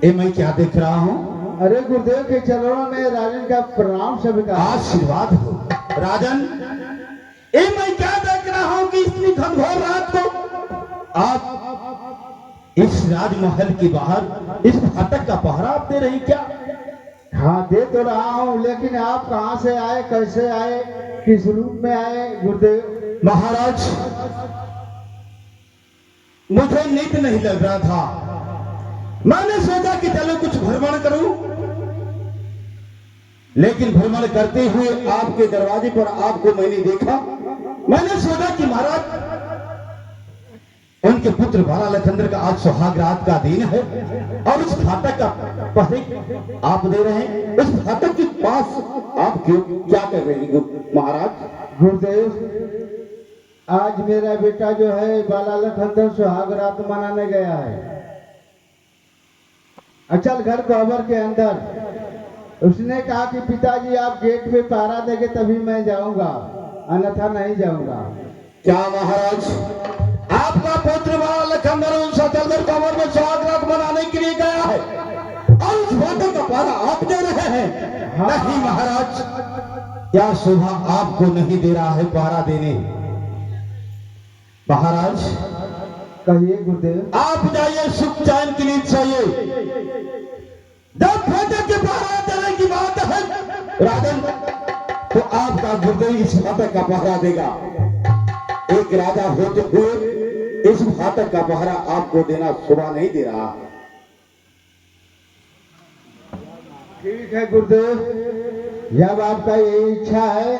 ये मैं क्या देख रहा हूँ? अरे गुरुदेव के चरणों में राजन का प्रणाम स्वीकार। आशीर्वाद हो राजन। ये मैं क्या देख रहा हूँ कि इतनी घनघोर रात को आप इस राजमहल के बाहर इस फाटक का पहरा आप दे रही क्या? हाँ दे तो रहा हूँ, लेकिन आप कहाँ से आए, कैसे आए, किस रूप में आए गुरुदेव? महाराज मुझे नींद नहीं लग रहा था, मैंने सोचा कि चलो कुछ भ्रमण करूं, लेकिन भ्रमण करते हुए आपके दरवाजे पर आपको मैंने देखा। मैंने सोचा कि महाराज उनके पुत्र बाला लखनदर का आज सुहाग रात का दिन है और उस फाटक का पहरे आप दे रहे हैं, उस फाटक के पास आप क्यों क्या कर रहे हैं महाराज? गुरुदेव आज मेरा बेटा जो है बाला लखनदर सुहाग रात मनाने गया है अचल घर कोबर के अंदर। उसने कहा कि पिताजी आप गेट पे पहरा देंगे तभी मैं जाऊंगा, अन्यथा नहीं जाऊंगा। क्या महाराज आपका पुत्र बाला लखनदर उस अचल घर कोबर में सुहाग रात मनाने के लिए गया है और उस फाटक का पहरा आप दे रहे हैं? हाँ। नहीं महाराज, क्या शोभा आपको नहीं दे रहा है पहरा देने? महाराज कहिए गुरुदेव। आप जाइए सुख चैन की नींद सोइए। जब फाटक के पहरा देने की बात है राजन, तो आपका गुरुदेव इस फाटक का पहरा देगा। एक राजा होते हुए इस फाटक का पहरा आपको देना शोभा नहीं दे रहा। ठीक है गुरुदेव, जब आपका ये इच्छा है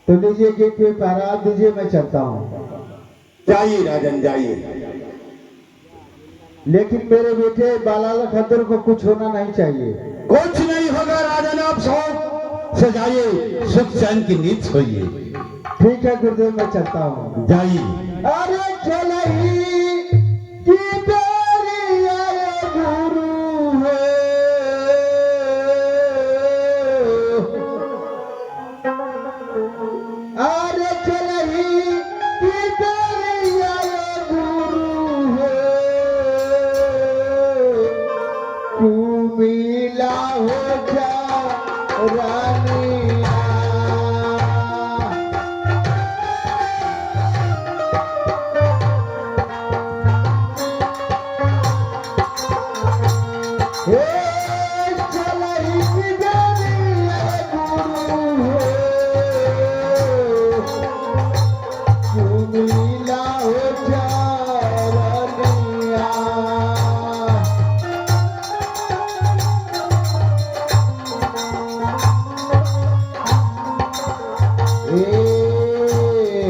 तो लीजिए गेट पे पहरा दीजिए, मैं चलता हूँ। जाइए राजन जाइए, लेकिन मेरे बेटे बाला लखनदर को कुछ होना नहीं चाहिए। कुछ नहीं होगा राजन, आप सो जाइए, सुख चैन की नींद सोइए। ठीक है गुरुदेव, मैं चलता हूँ। जाइए। अरे चलही की बेरी आए गुरु है, अरे चलही की बेरी आए गुरु है, तू मिला हो जा रानिया।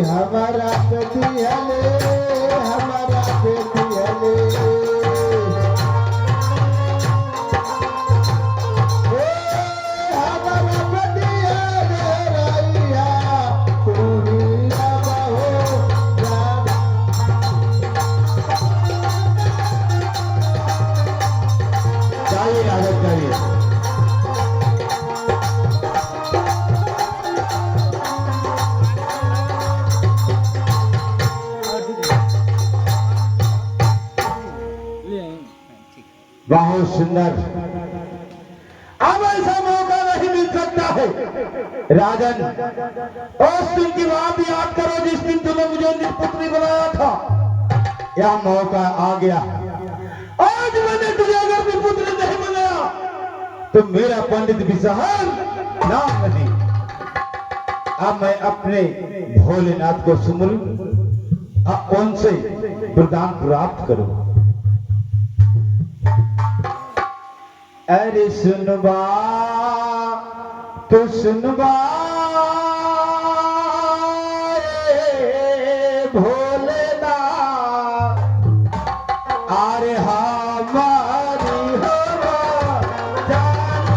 हमारा बेटी हले, हमारा बेटी हले, हमारा बेटी हले रैया, तू ही अब हो राम। जाइए राजन जाइए। बहुत सुंदर, अब ऐसा मौका नहीं मिल सकता है राजन। उस दिन की बात याद करो जिस दिन तूने मुझे निष्पुत्री बनाया था। यह मौका आ गया, आज मैंने तुझे अगर निष्पुत्री नहीं बनाया तो मेरा पंडित विषहर नाम नहीं। अब मैं अपने भोलेनाथ को सुमरूं, उनसे वरदान प्राप्त करूं। अरे सुनबा तो सुनबा भोलेनाथ, अरे हमारी हवा जान।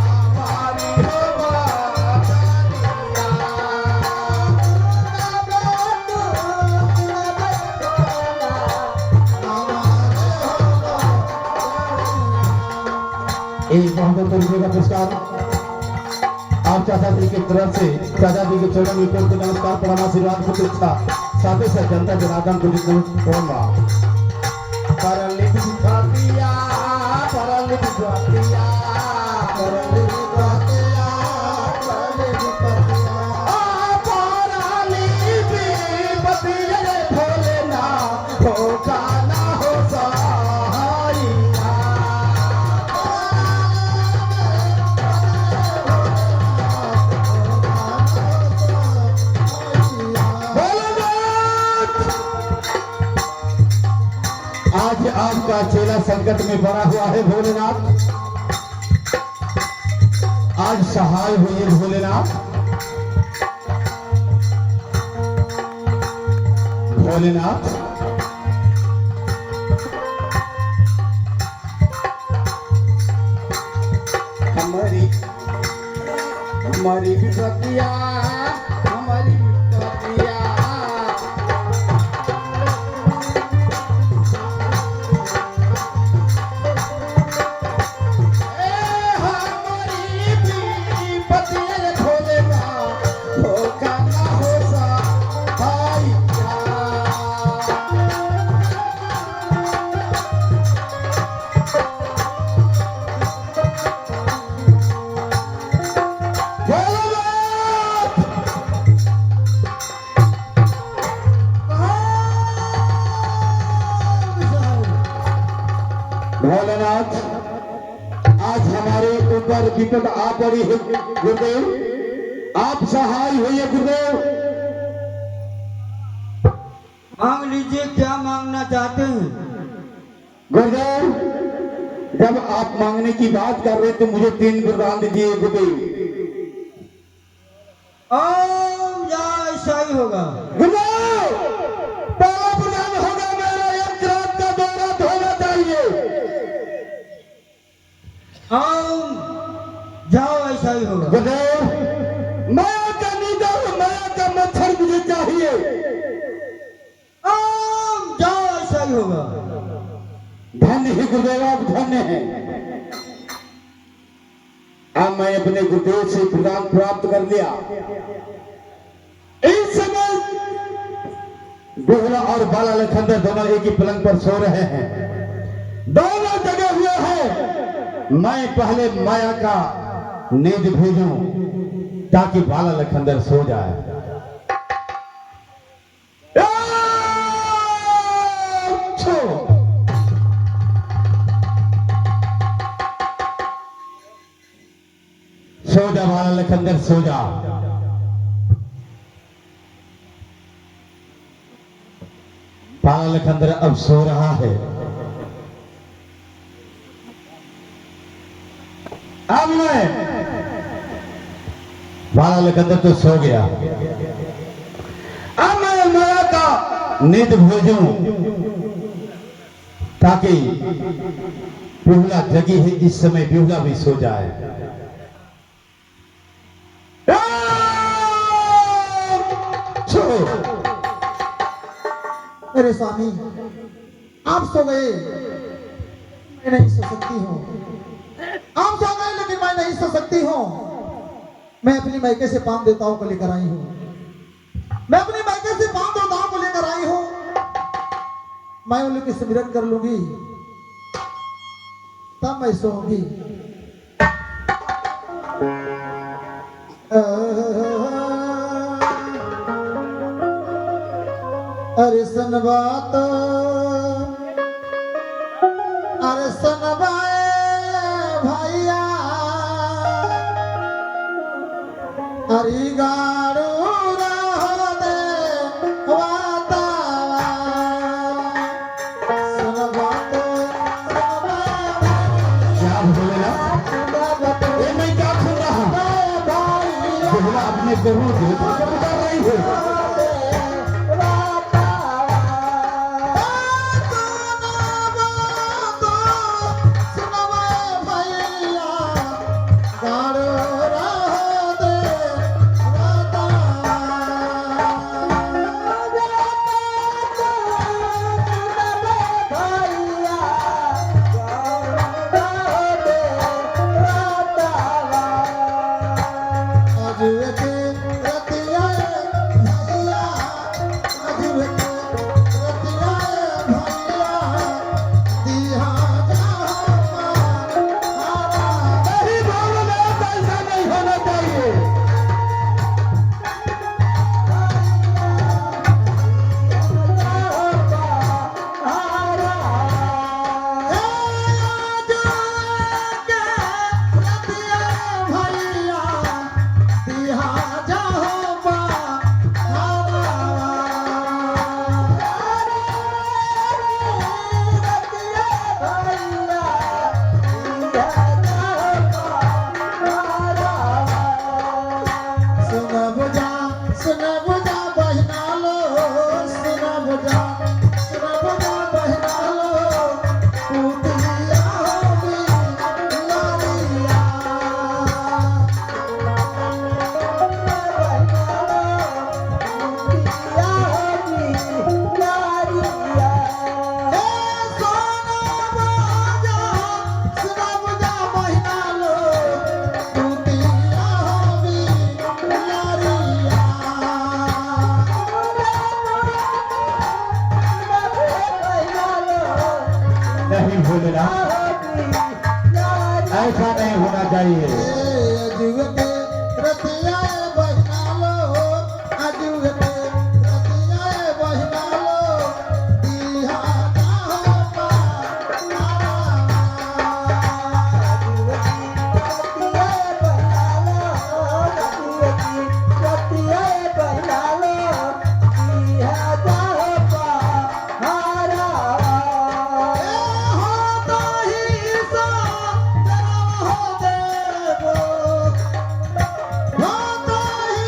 हमारी रुपये का पुरस्कार आप चाचा जी की तरफ से चाचा जी के चरण में कोट नमस्कार प्रणाम आशीर्वाद कुछ इच्छा साथ ही साथ जनता जनार्दन को जितना परलित भातिया परलित भातिया परलित भातिया परलित भातिया परलित भातिया भोलेनाथ हो गाना हो सहारिया आज आपका चेला संकट में पड़ा हुआ है भोलेनाथ आज सहाय हुई भोलेनाथ भोलेनाथ हमारी हमारी विपत्तियां हमारी विपत्तियां भोलेनाथ आज हमारे ऊपर विपद आ पड़ी है गुरुदेव आप सहाय होइए गुरुदेव मांग लीजिए क्या मांगना चाहते हैं गुरुदेव जब आप मांगने की बात कर रहे तो मुझे 3 वरदान दीजिए गुरुदेव या ऐसा ही होगा गुरुदेव पहला वरदान होगा मेरा एक रात का दौरा होना चाहिए जाओ ऐसा ही होगा गुरुदेव माया का निडर माया का मच्छर मुझे चाहिए जाओ ऐसा ही होगा धन्य ही गुरुदेव आप धन्य हैं अब मैं अपने गुरुदेव से वरदान प्राप्त कर लिया इस समय बेहुला और बाला लखंदर दोनों एक ही पलंग पर सो रहे हैं दोनों जगे हुए हैं मैं पहले माया का नींद भेजूं ताकि बाला लखंदर सो जाए सो जा बाला लखंदर सो जा बाला लखंदर अब सो रहा है अब मैं बाला लखंदर तो सो गया अब मैं माया का नींद भेजूं ताकि बिहुला जगी है इस समय बिहुला भी सो जाए मेरे स्वामी आप सो गए मैं नहीं सो सकती हूँ आप सो गए लेकिन मैं नहीं सो सकती हूँ मैं अपनी मायके से 5 देवताओं को लेकर आई हूँ मैं अपनी मायके से 5 देवताओं को लेकर आई हूँ मैं उन लोग की सिमरन कर लूंगी तब मैं सोऊंगी अरे सन बात अरे सन भैया अरे गाड़ू रहो दे वाता सन बात क्या बोलेगा ये मैं क्या सुन रहा हूँ बिहुला अपने बहू देवता को बता रही है सुनाइए। अजुग के रतिया बहिना लो, अजुग के रतिया बहिना लो, दिहा जाहो पारा। अजुग की रतिया बहिना लो, अजुग की रतिया बहिना लो, दिहा जाहो पारा। हो ताही सा जन्म हो देवो, हो ताही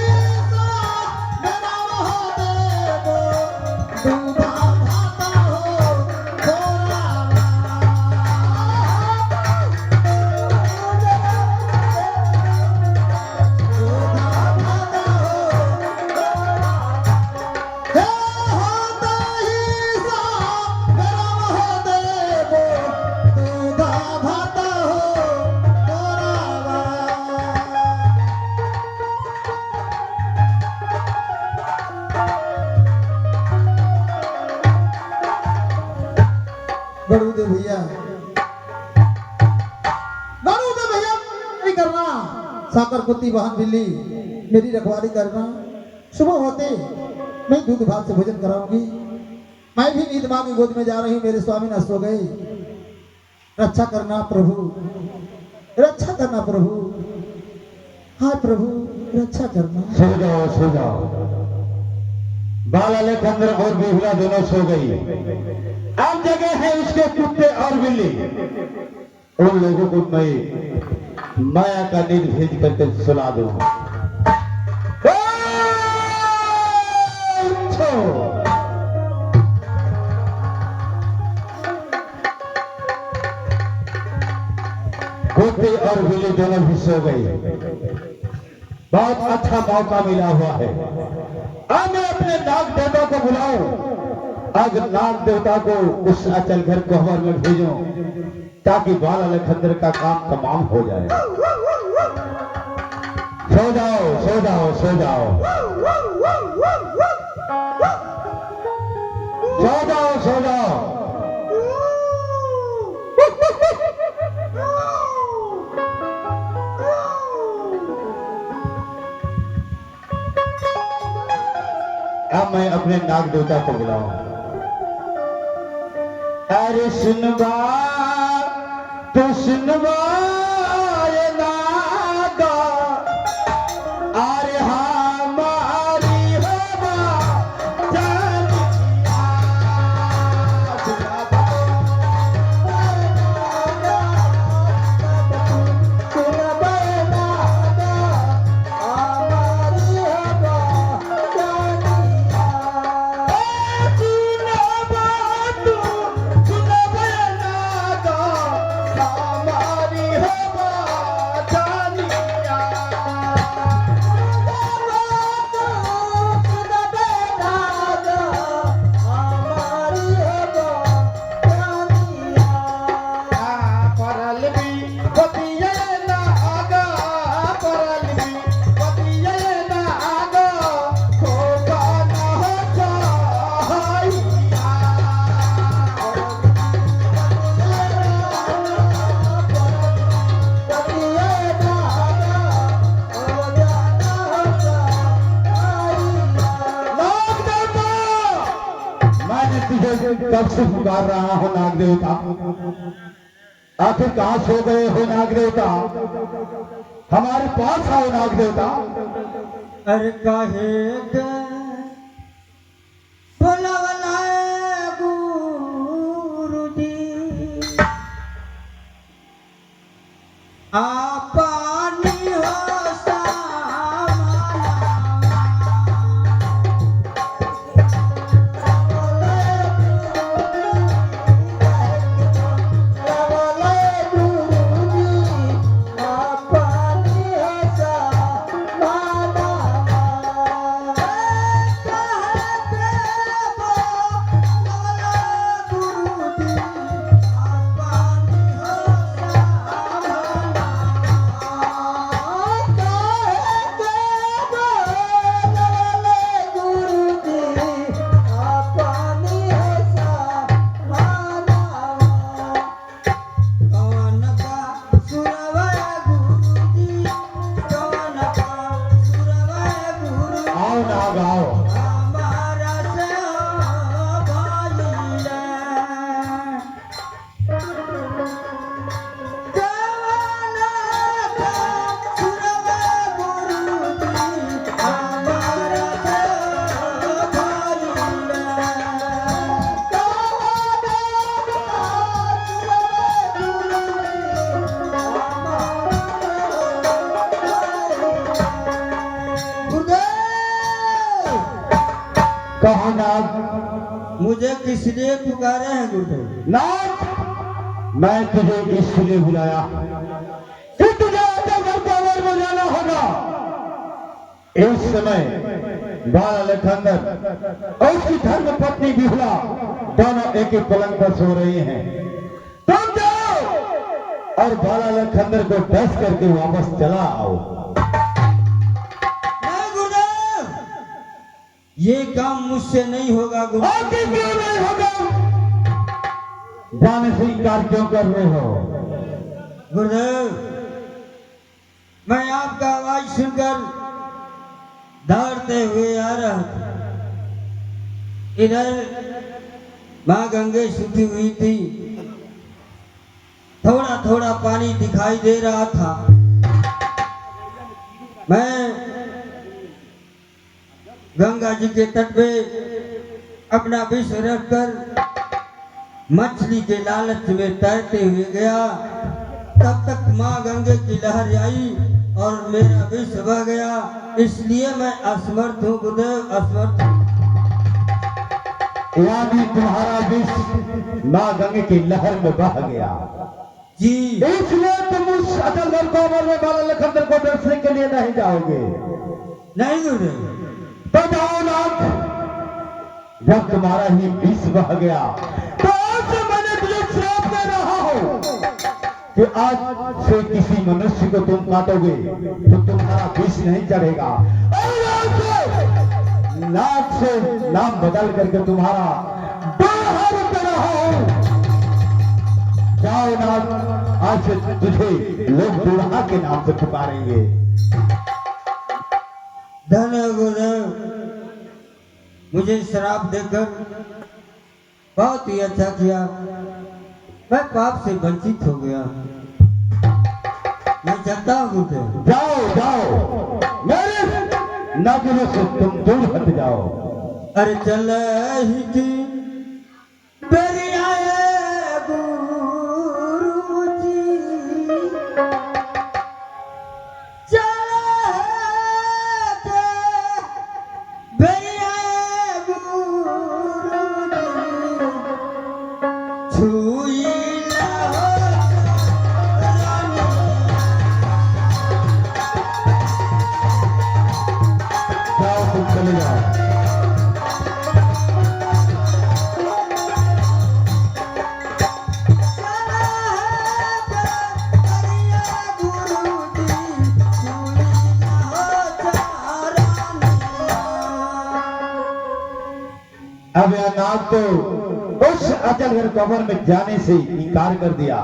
सा जन्म हो देवो, दूधा भाता हो थोड़ा गरुदे भैया, गरुदे भैया नहीं करना, साकर कुत्ती बहन बिल्ली मेरी रखवाली करना। सुबह होते मैं दूध भात से भोजन कराऊंगी। मैं भी नींद मां की गोद में जा रही हूँ, मेरे स्वामी न सो गए। रक्षा करना प्रभु, रक्षा करना प्रभु, हाय प्रभु रक्षा करना। सो जाओ सो जाओ। बाला लेखंद्र और बिहुला दोनों सो गई। अब जगह है उसके कुत्ते और बिल्ली। उन लोगों को मैं माया का नींद भेज करके सुना दूं। उठो। कुत्ते और बिल्ली दोनों भी सो गई। बहुत अच्छा मौका मिला हुआ है। अब मैं अपने नाग देवता को बुलाऊं। आज नाग देवता को उस अचल घर कोहबर में भेजूं ताकि बाला लखंदर का काम तमाम हो जाए। सो जाओ सो जाओ सो जाओ सो जाओ सो जाओ। अब मैं अपने नाग देवता को बुलाऊं। अरे सुनवा तो सुनवा ये नागा, अरे हमारी हवा जानिया। कब से पुकार रहा हूं नाग देवता, आखिर कहां सो गए हो नाग देवता? हमारे पास आओ नाग देवता। अरे काहे बोलवला गुरुजी, आपनी हो कहो नाग। मुझे किस लिए पुकारे हैं गुरुदेव? नाग, मैं तुझे इसलिए बुलाया कि तुझे आजमगढ़ कंवर में जाना होगा। इस समय बाला लखनदर और उसकी धर्म पत्नी बिहुला दोनों एक ही पलंग पर सो रहे हैं। तुम जाओ और बाला लखनदर को डस करके वापस चला आओ। नहीं गुरुदेव, ये काम मुझसे नहीं होगा आगे क्यों नहीं होगा? जाने से इनकार क्यों कर रहे हो? गुरुदेव, मैं आपका आवाज सुनकर दौड़ते हुए आ रहा था। इधर माँ गंगे सूखी हुई थी, थोड़ा थोड़ा पानी दिखाई दे रहा था। मैं गंगा जी के तट पे अपना विष रखकर मछली के लालच में तैरते हुए गया। तब तक माँ गंगे की लहर आई और मेरा विष बह गया। इसलिए मैं असमर्थ हूँ गुरुदेव, असमर्थ हूँ। यानी तुम्हारा विष माँ गंगे की लहर में बह गया जी। इसलिए तुम उस अचलगढ़ कंवर में बाला लखनदर को दर्शने के लिए नहीं जाओगे। नहीं गुरुदेव, तो जाओ नाथ। जब तुम्हारा ही विष बह गया तो आज से मैंने तुझे श्राप दे रहा हूं कि आज से किसी मनुष्य को तुम काटोगे तो तुम्हारा विष नहीं चढ़ेगा और आज से नाथ से नाम बदल करके तुम्हारा दोहा रुक रहा हूं। जाओ नाथ, आज से तुझे लोग दुल्हा के नाम से पुकारेंगे। धन्य गुरुदेव, मुझे श्राप देकर बहुत ही अच्छा किया। मैं पाप से वंचित हो गया। मैं चलता हूँ गुरुदेव। जाओ जाओ, मेरे नजरों से तुम दूर हट जाओ। अरे चल ही की बेरियाए गुरुजी, चल के बेरियाए गुरुजी, छुई ना हो रानी। जाओ तुम चले जाओ। अब यह नाग तो उस अचलगढ़ कंवर में जाने से इनकार कर दिया।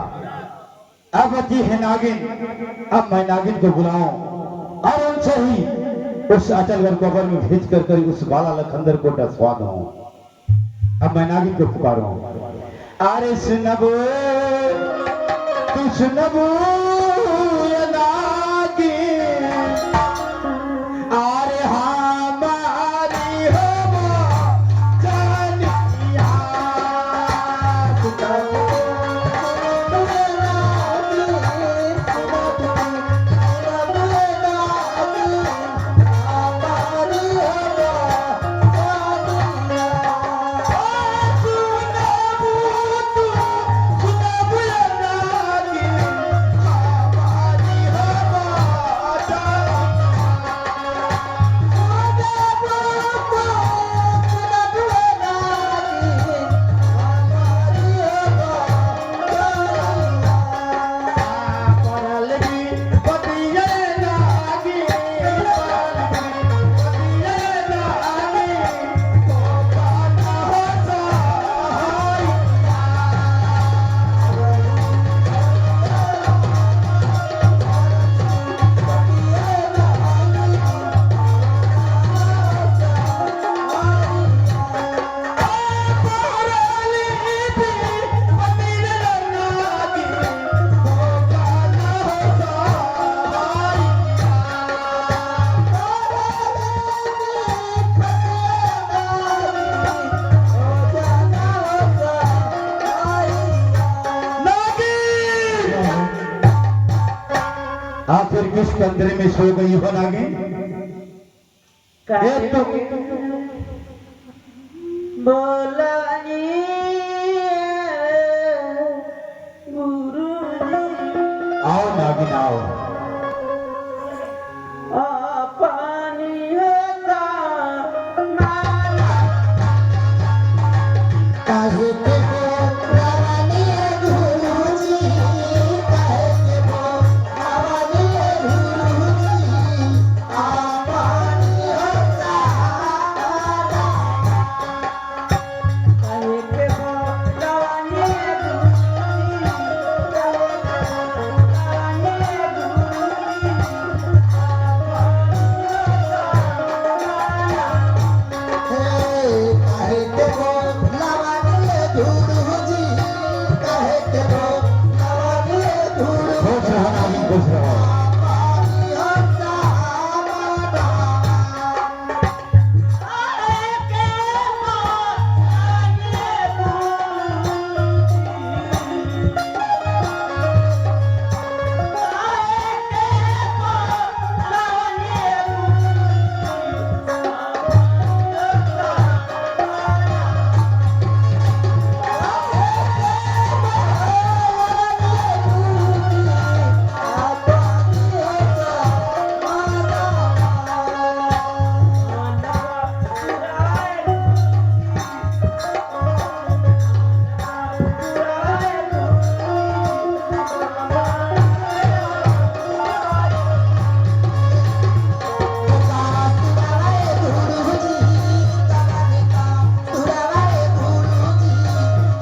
अब बची है नागिन। अब मैं नागिन को बुलाऊं और उनसे ही उस अचलगढ़ कंवर में भेज कर उस बाला लखनदर को डसवा दूं। अब मैं नागिन को पुकारूं। अरे सुनबो तू सुनबो ये नागिन, अरे हमारी हो जानिया। आखिर किस कंदरे में सो गई हो नागिन? एक तो बोलानी गुरुजी आओ नागिन आओ। पानी होता माला काहे के बोलावनी गुरुजी, काहे के बोलावनी गुरुजी, आपनी होता काहे के बोलावनी गुरुजी, काहे के बोलावनी काहे के बोलावनी गुरुजी, काहे के बोलावनी गुरुजी, खुश रहो नागिन, खुश रहो। आपनी होता माला।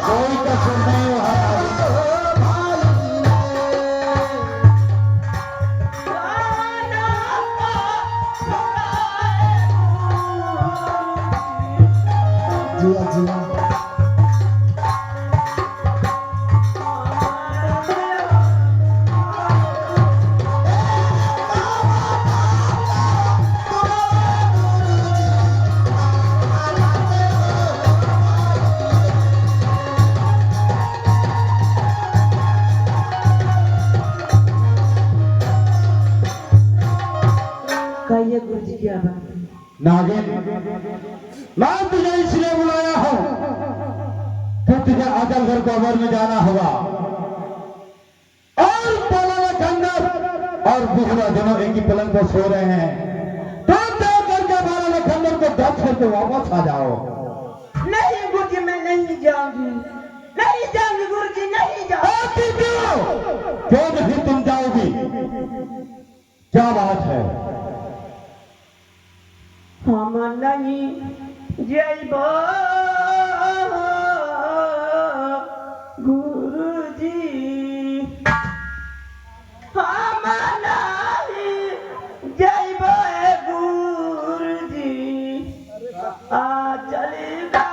कोई कसर नहीं वहाँ नागिन। जिया जिया कहिए गुरुजी क्या बात है? नागिन, मैं तुझे इसलिए बुलाया हूँ कि तुझे अजलगढ़ कबर में जाना होगा और पलाला खंडर और बुहरा दोनों एक ही पलंग पर सो रहे हैं। तो तय करके पलाला खंडर को दस करके वापस आ जाओ। नहीं गुरुजी मैं नहीं जाऊंगी, नहीं जाऊंगी गुरुजी, नहीं जाऊंगी। क्यों नहीं तुम जाओगी? क्या बात है? हम नहीं जाइब गुरुजी, हम नहीं जाइब गुरुजी, आ चलेगा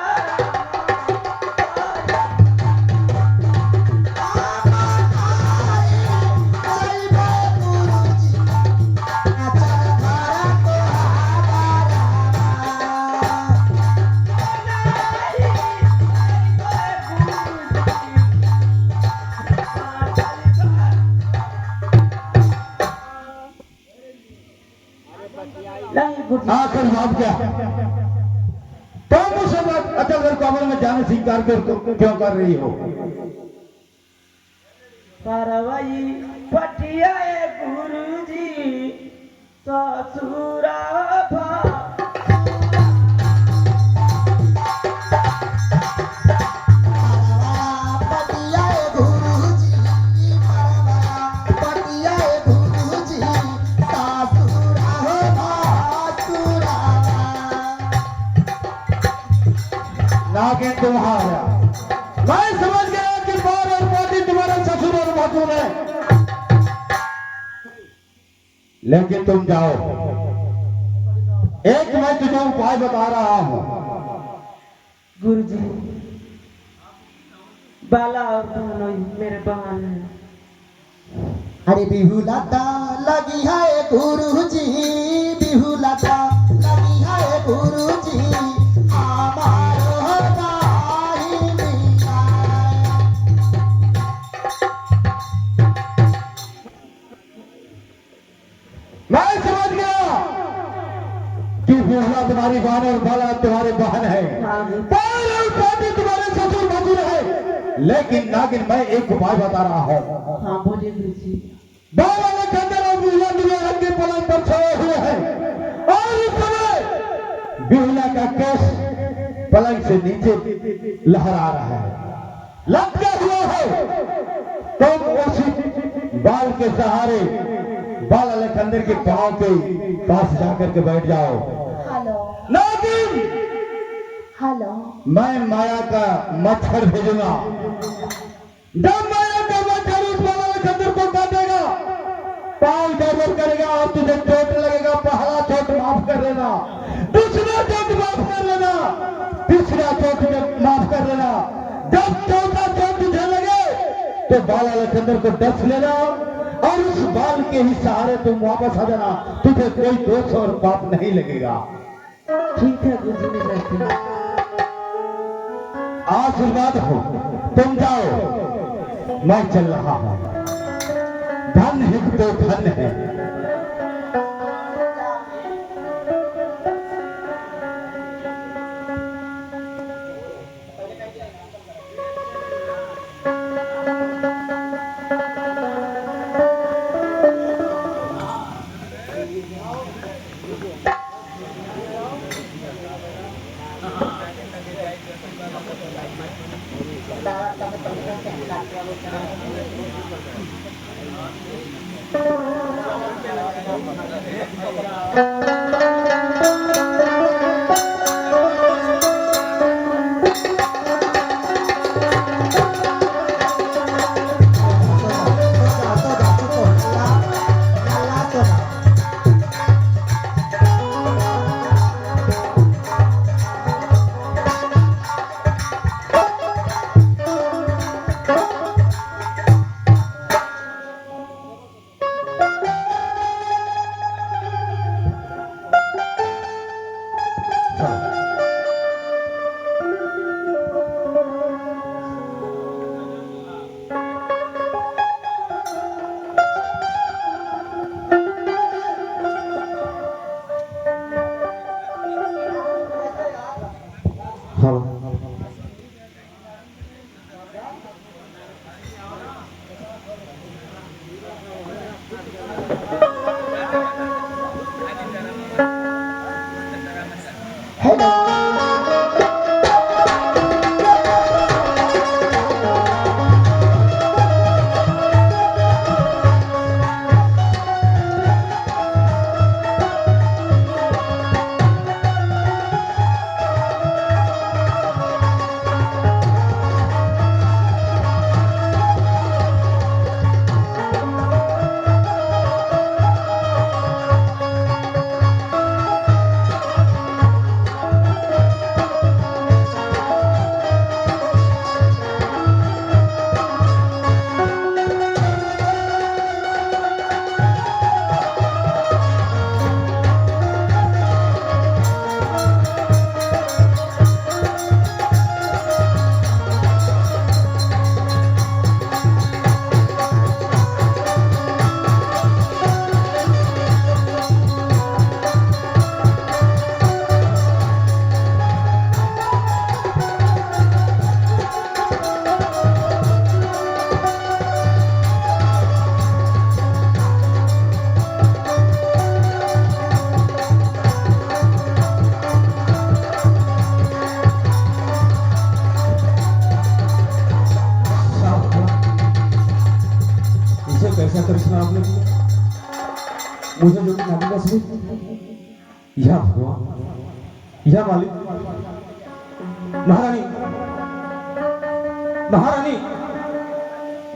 नहीं गुरुजी। आखिर बात क्या? तुम उस अजलगढ़ कबर में जाने से इनकार क्यों कर रही हो? कारवाई पटिया गुरुजी ससुरा भा नागिन तुम्हारा मैं समझ गया कि बार और पोती तुम्हारे ससुर और भासुर है, लेकिन तुम जाओ। एक मैं तुझे उपाय बता रहा हूं। गुरुजी बाला और दोनों मेरे बहन हैं। अरे बिहुलाता लगी है गुरुजी, बिहुलाता लगी है गुरुजी, हमारो भाई मिला। मैं समझ गया कि बिहुला तुम्हारी बहन और बाला तुम्हारे बहन है। हाँ। पर कि तुम्हारे ससुर भसुर है, लेकिन नागिन मैं एक उपाय बता रहा हूँ। हाँ बोलिए गुरुजी। बाबा ने खंडर और बिहुला दुनिया के पलंग पर सोए हुए हैं और इस समय बिहुला का केस पलंग से नीचे लहरा रहा है, लटका हुआ है। तुम उसी बाल के सहारे बाल अलखंदर के पांव के पास जाकर के बैठ जाओ। हेलो नागिन, हेलो। मैं माया का मच्छर भेजूंगा। जब माया का मच्छर उस बाल अलखंदर को काटेगा, पांव गड़बड़ करेगा और तुझे चोट लगेगा, पहला चोट माफ कर देना, दूसरा चोट माफ कर लेना, तीसरा चोट माफ कर लेना। जब चौथा चोट तुझे लगे तो बाल अलखंदर को डस लेना और उस बाल के ही सहारे तुम वापस आ जाना। तुझे कोई दोष और पाप नहीं लगेगा। ठीक है गुरुजी, मैं करती हूँ। आशीर्वाद हो, तुम जाओ, मैं चल रहा हूं। धन है तो धन है। कैसा करिश्मा आपने किया, मुझे जो नागिन से या भगवान या मालिक। महारानी, महारानी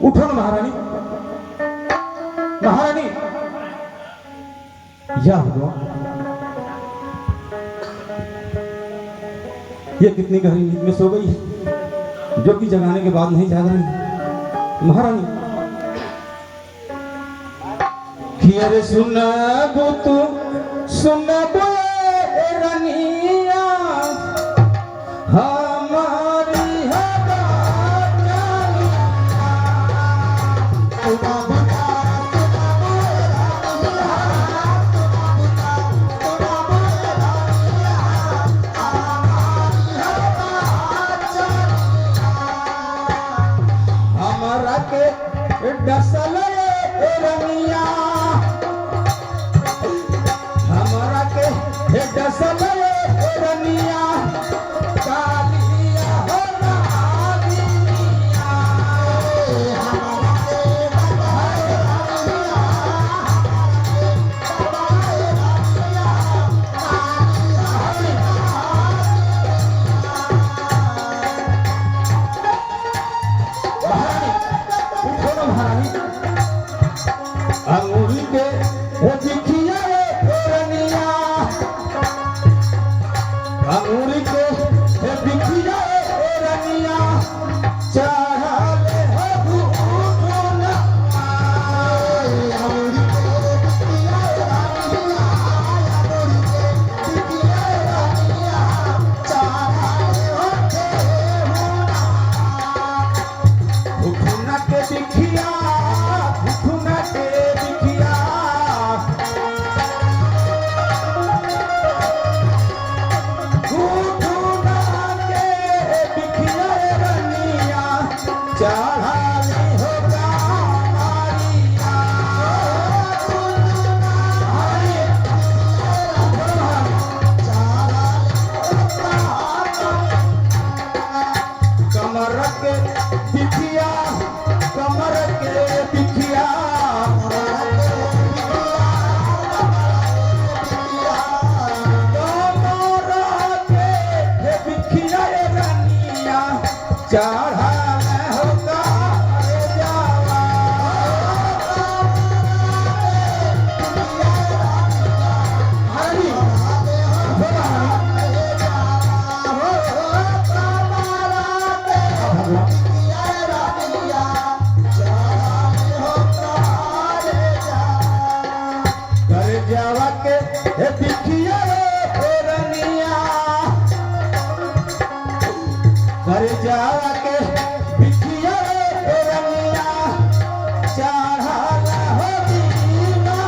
उठो ना महारानी, महारानी या भगवान। ये कितनी गहरी नींद में सो गई है जो कि जगाने के बाद नहीं जाग रही। महारानी अरे सुना गो तू सुना बोए रानिया हमारी जावा के हे बिखिया रे रनिया कर जावा के बिखिया रे रनिया चढ़ाला हो दीना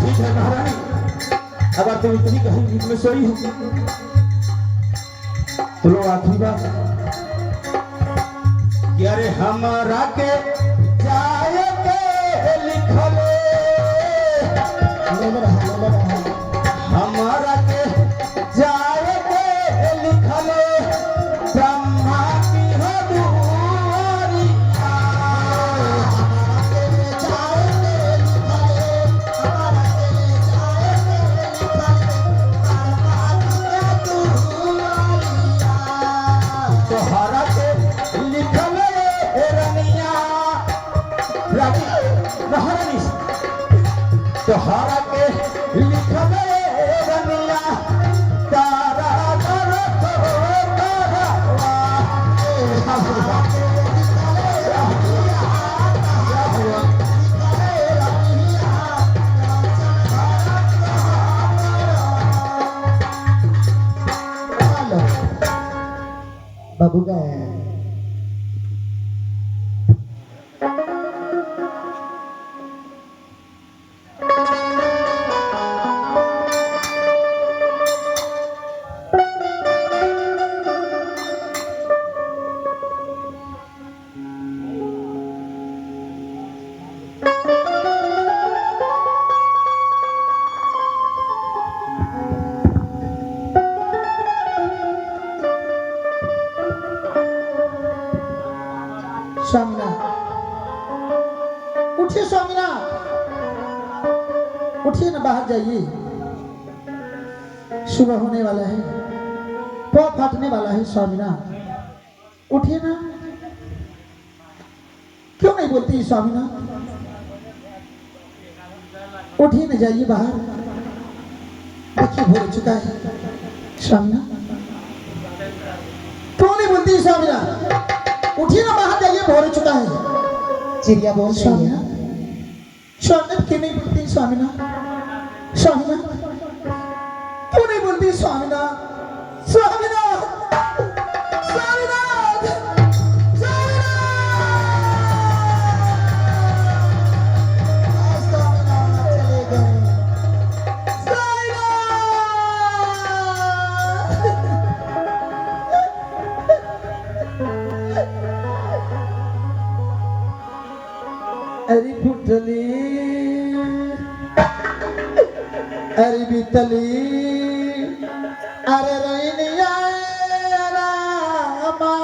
ठीक है महारानी, अगर तुम इतनी कहीं नींद में सोई हो तो लो आखिरी बात कि अरे हमारा के जाए के लिखले हमारा के जाए के लिखले ब्रह्मा की हो दुआरिया तोहरा के लिखले रनिया महारानी तोहरा के लिखले रनिया तारा तारा बाबू का है स्वामीनाथ, उठिए स्वामीनाथ, उठिए ना, बाहर जाइए, सुबह होने वाला है, पौ फाटने वाला है। स्वामीनाथ उठिए ना, क्यों नहीं बोलती स्वामीनाथ? उठिए ना, जाइए बाहर, देखिए भोर हो चुका है। स्वामीनाथ क्यों नहीं बोलती स्वामीनाथ? उठिए ना, बाहर जाइए, भोर हो चुका है। चिड़िया बोल स्वामीनाथ, स्वामीनाथ क्यों नहीं बोलती स्वामीनाथ? स्वामीनाथ क्यों नहीं बोलती स्वामीनाथ? स्वामीनाथ स्वामीनाथ स्वामीनाथ चले गए। अरे फुटली अरे बीतली अरे रैनिया रामा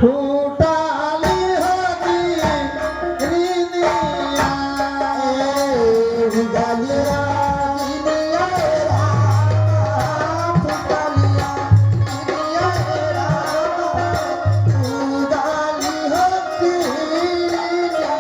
फुटाली होती रीनिया गालिया रीनिया रामा फुटालिया रीनिया रामा गाली होती रीनिया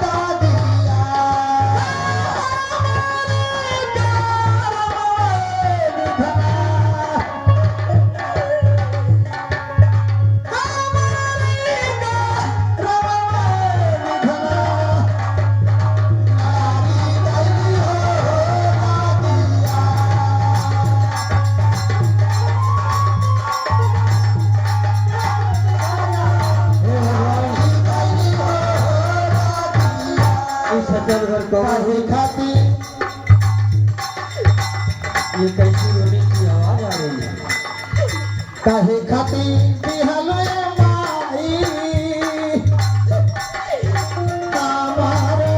दादी इस अचल घर को काहे खाती ये कैसी रोने की आवाज आ रही है? काहे खाती बिहलो माई हमारो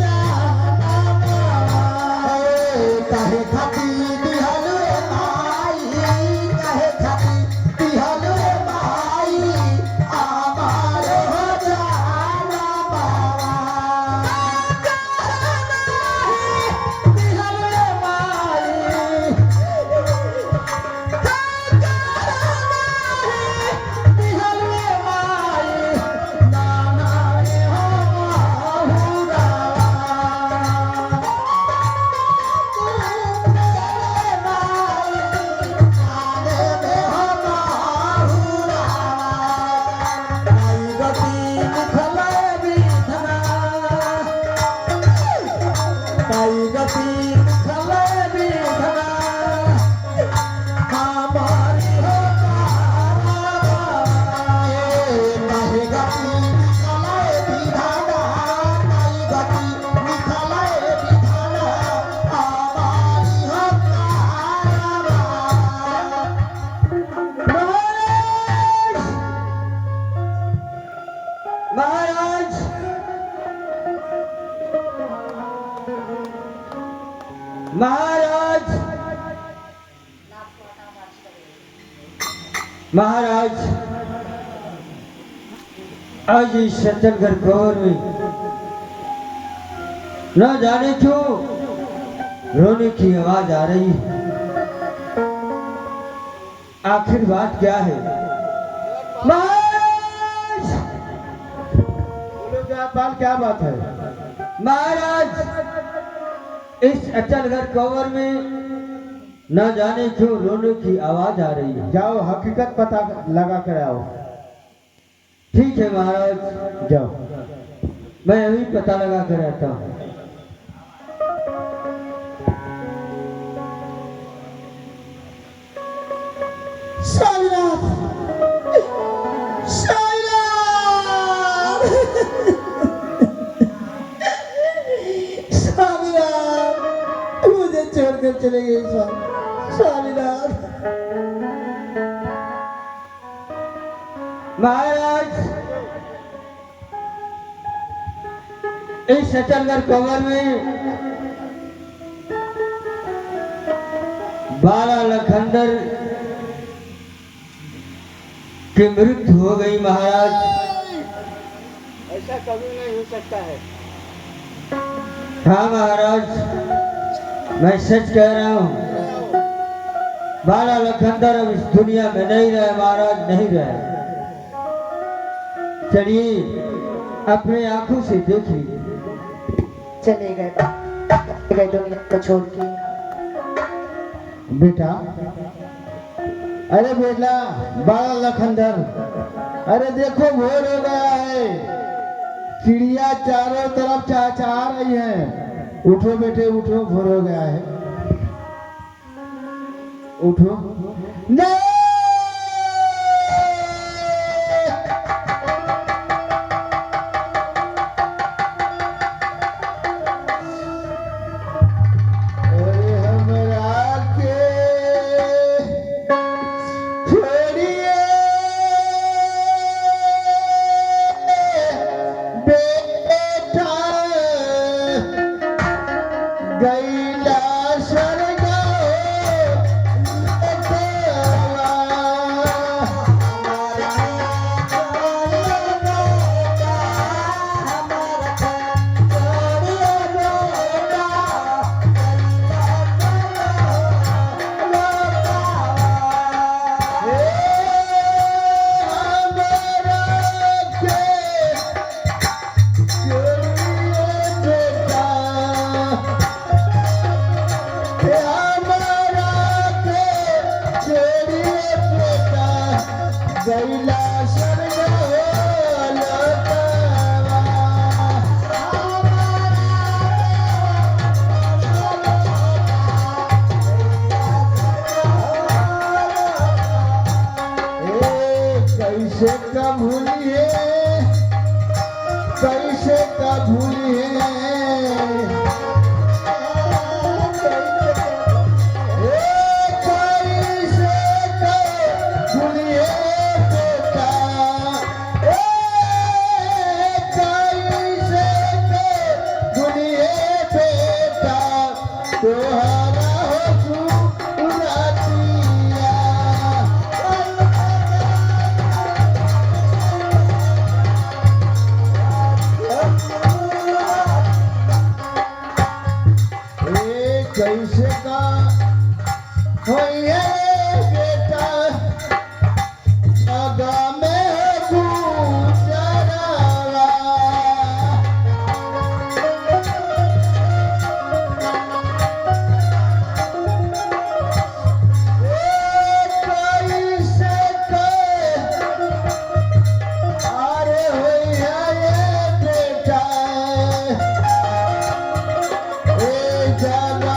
जाना माई काहे खाती बिहलो माई काहे खाती बिहलो माई हमारो जाना बिहलो माई महाराज महाराज महाराज आज इस सत्संग खबर में न जाने क्यों रोने की आवाज आ रही है। आखिर बात क्या है? महाराज बोलो क्या बात है? महाराज इस अचल घर कवर में न जाने क्यों रोने की आवाज आ रही है। जाओ हकीकत पता लगा कर आओ। ठीक है महाराज, जाओ। मैं अभी पता लगा कर आता हूँ। मुझे छोड़कर चले गए स्वामीनाथ। महाराज इस सचलगर कवर में 12 लखंदर की मृत्यु हो गई। महाराज ऐसा कभी नहीं हो सकता है। हाँ महाराज, मैं सच कह रहा हूँ। 12 लखंदर अब इस दुनिया में नहीं रहे महाराज, नहीं रहे। चलिए अपने आंखों से देख लीजिए। चले गए दुनिया को छोड़ के। बेटा, अरे बेटा 12 लखंदर, अरे देखो भोर हो गया है, चिड़िया चारों तरफ चहचहा रही है। उठो बेटे उठो, भोर हो गया है, उठो। नहीं, अरे हमरा के छोड़िए बेटा, गैला स्वर्ग गैला स्वर्ग कैसे कब भूलिए, कैसे कैसे का भूलिए कैसे का होइए बेटा अगा में गुजरावा कैसे का अरे होइए बेटा जगा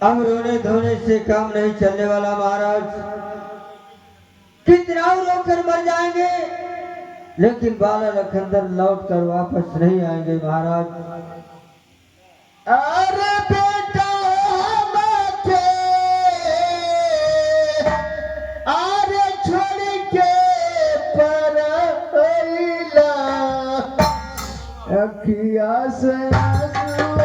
अब रोने धोने से काम नहीं चलने वाला महाराज। कितना रोकर मर जाएंगे लेकिन बाला लखनदर लौट कर वापस नहीं आएंगे महाराज। अरे बेटा मते अरे छोड़ के परइला अखिया से आंसुआ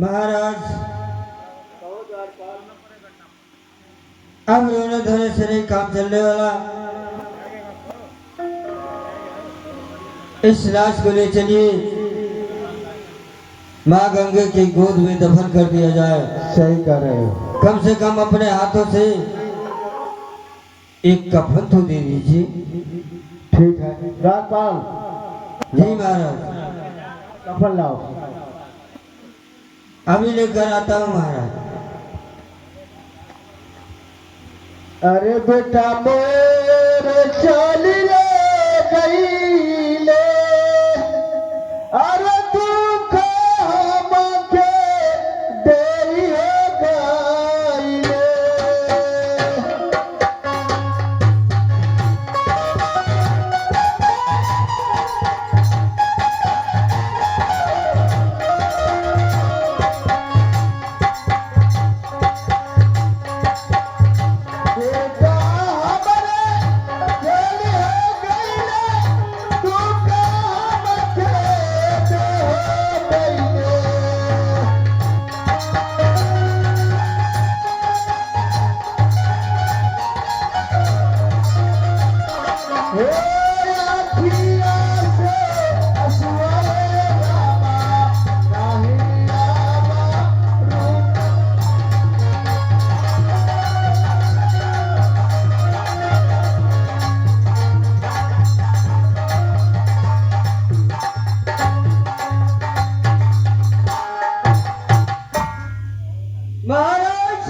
महाराज अब रोने धोने से नहीं काम चलने वाला। इस लाश को ले चलिए माँ गंगे की गोद में दफन कर दिया जाए। सही कर रहे हो। कम से कम अपने हाथों से एक कफन तो दे दीजिए। ठीक है राजपाल जी महाराज। कफन लाओ। अभी लेकर आता हूँ महाराज। अरे बेटा मोर चल रे गई ले अरे दुख हमके देई गई ले बेटा हमरे चल गई ले दुख हमके देई गई ले हे अखिया से हंसुआ रामा नाही आवा रूप महाराज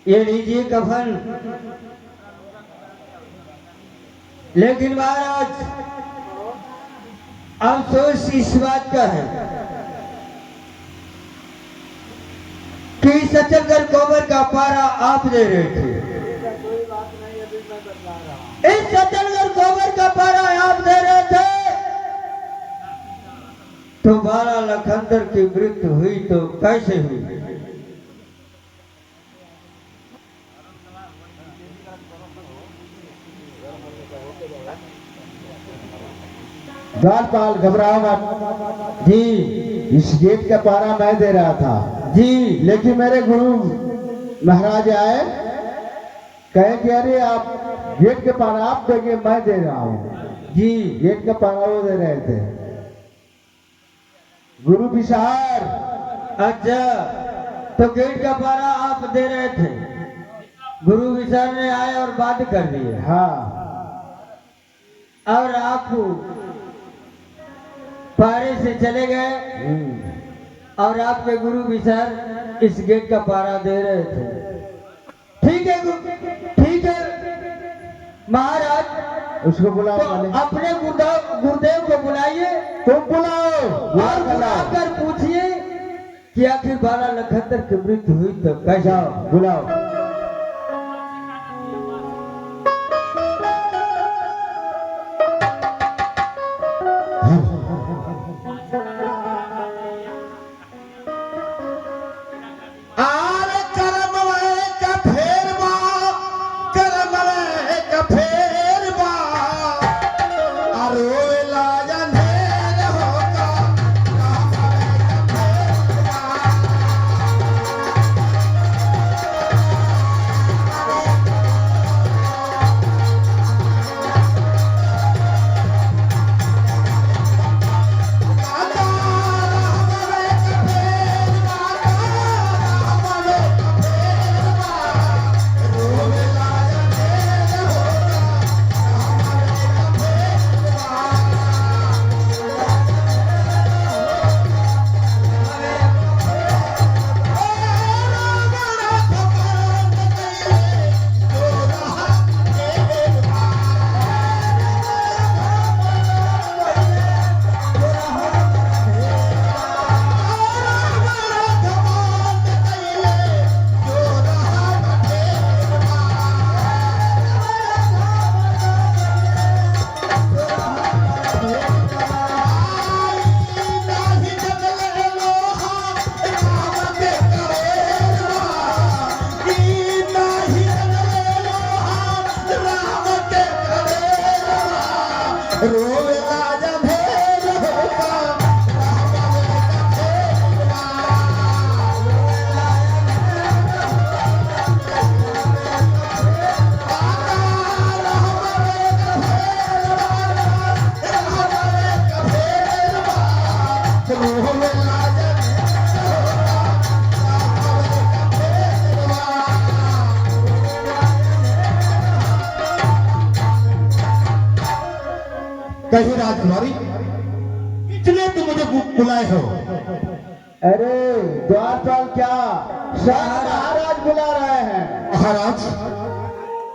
ये लीजिए कफन। लेकिन महाराज अफसोस इस बात का है कि सचलगढ़ कोबर का पारा आप दे रहे थे। इस सज्जनगढ़ गोबर का पारा आप दे रहे थे तो बाला लखनदर की मृत्यु हुई तो कैसे हुई? द्वारपाल घबराओ मत जी इस गेट का पारा मैं दे रहा था जी लेकिन मेरे गुरु महाराज आए कहे कि अरे आप गेट के पारा आप देंगे मैं दे रहा हूँ। जी गेट का पारा वो दे रहे थे गुरु विशाल। अच्छा तो गेट का पारा आप दे रहे थे, गुरु विशाल ने आए और बात कर दिए हाँ और आप पारे से चले गए और आपके गुरु विशाल इस गेट का पारा दे रहे थे। ठीक है ठीक है महाराज, उसको बुलाओ तो पहले। अपने गुरुदेव को बुलाइए तुम बुलाओ और बुलाकर पूछिए कि आखिर बाला लखनदर की मृत्यु हुई तो कैसे? जाओ बुलाओ। कही राजकुमारी, इसलिए तुम मुझे बुलाए हो? अरे द्वारपाल क्या शायद महाराज बुला रहे हैं। महाराज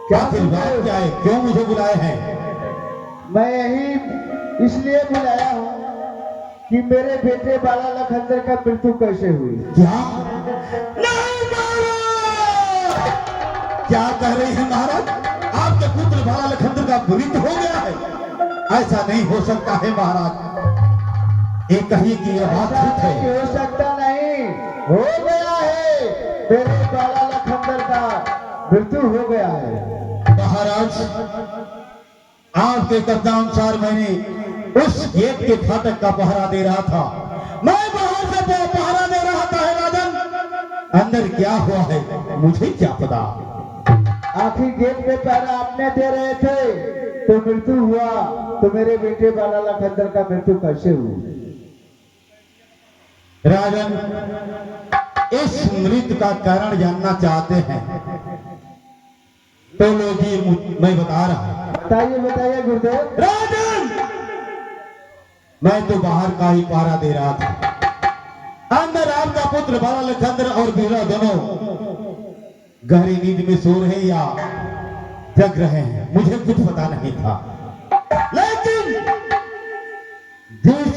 क्या फिर बात क्या है, क्यों मुझे बुलाए हैं? मैं यही इसलिए बुलाया हूँ कि मेरे बेटे बाला लखनदर का मृत्यु कैसे हुई। क्या नहीं महाराज, क्या कह रहे हैं महाराज? आपके पुत्र बाला लखनदर का मृत्यु हो गया है? ऐसा नहीं हो सकता है महाराज, ये कहिए कि यह बात ऐसा झूठ नहीं है। हो सकता, नहीं हो गया है। मेरे बाला लखनदर का मृत्यु हो गया है। महाराज आपके कथनानुसार मैंने उस गेट के फाटक का पहरा दे रहा था, मैं बाहर से पहरा दे रहा था है राजन, अंदर क्या हुआ है मुझे क्या पता। आखिर गेट पे पहरा आपने दे रहे थे तो मृत्यु हुआ, तो मेरे बेटे बाला लखनदर का मृत्यु कैसे हुई? राजन इस मृत्यु का कारण जानना चाहते हैं तो लो जी मैं बता रहा हूं। बताइए बताइए गुरुदेव। राजन मैं तो बाहर का ही पहरा दे रहा था, अंदर आपका पुत्र बाला लखनदर और बीरा दोनों गहरी नींद में सो रहे या जग रहे हैं मुझे कुछ पता नहीं था, लेकिन जिस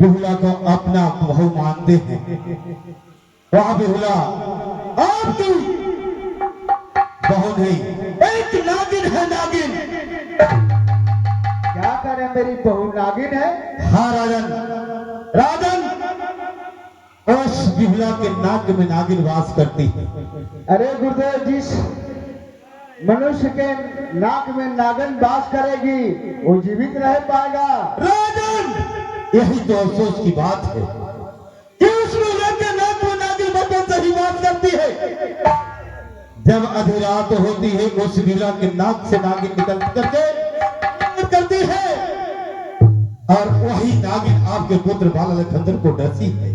बिहुला को अपना बहू मानते हैं वह बिहुला आपकी बहू नहीं, एक नागिन है नागिन। क्या करे, मेरी बहू नागिन है? हाँ राजन, राजन उस बिहुला के नाक में नागिन वास करती है। अरे गुरुदेव, जिस मनुष्य के नाक में नागिन वास करेगी वो जीवित रह पाएगा? राजन यही तो अफसोस की बात है कि उस बिहुला के नाक में नागिन बचपन से ही वास करती है। जब आधी रात होती है उस बिहुला के नाक से नागिन निकल करके करती है और वही नागिन आपके पुत्र बाला लखनदर को डसी है।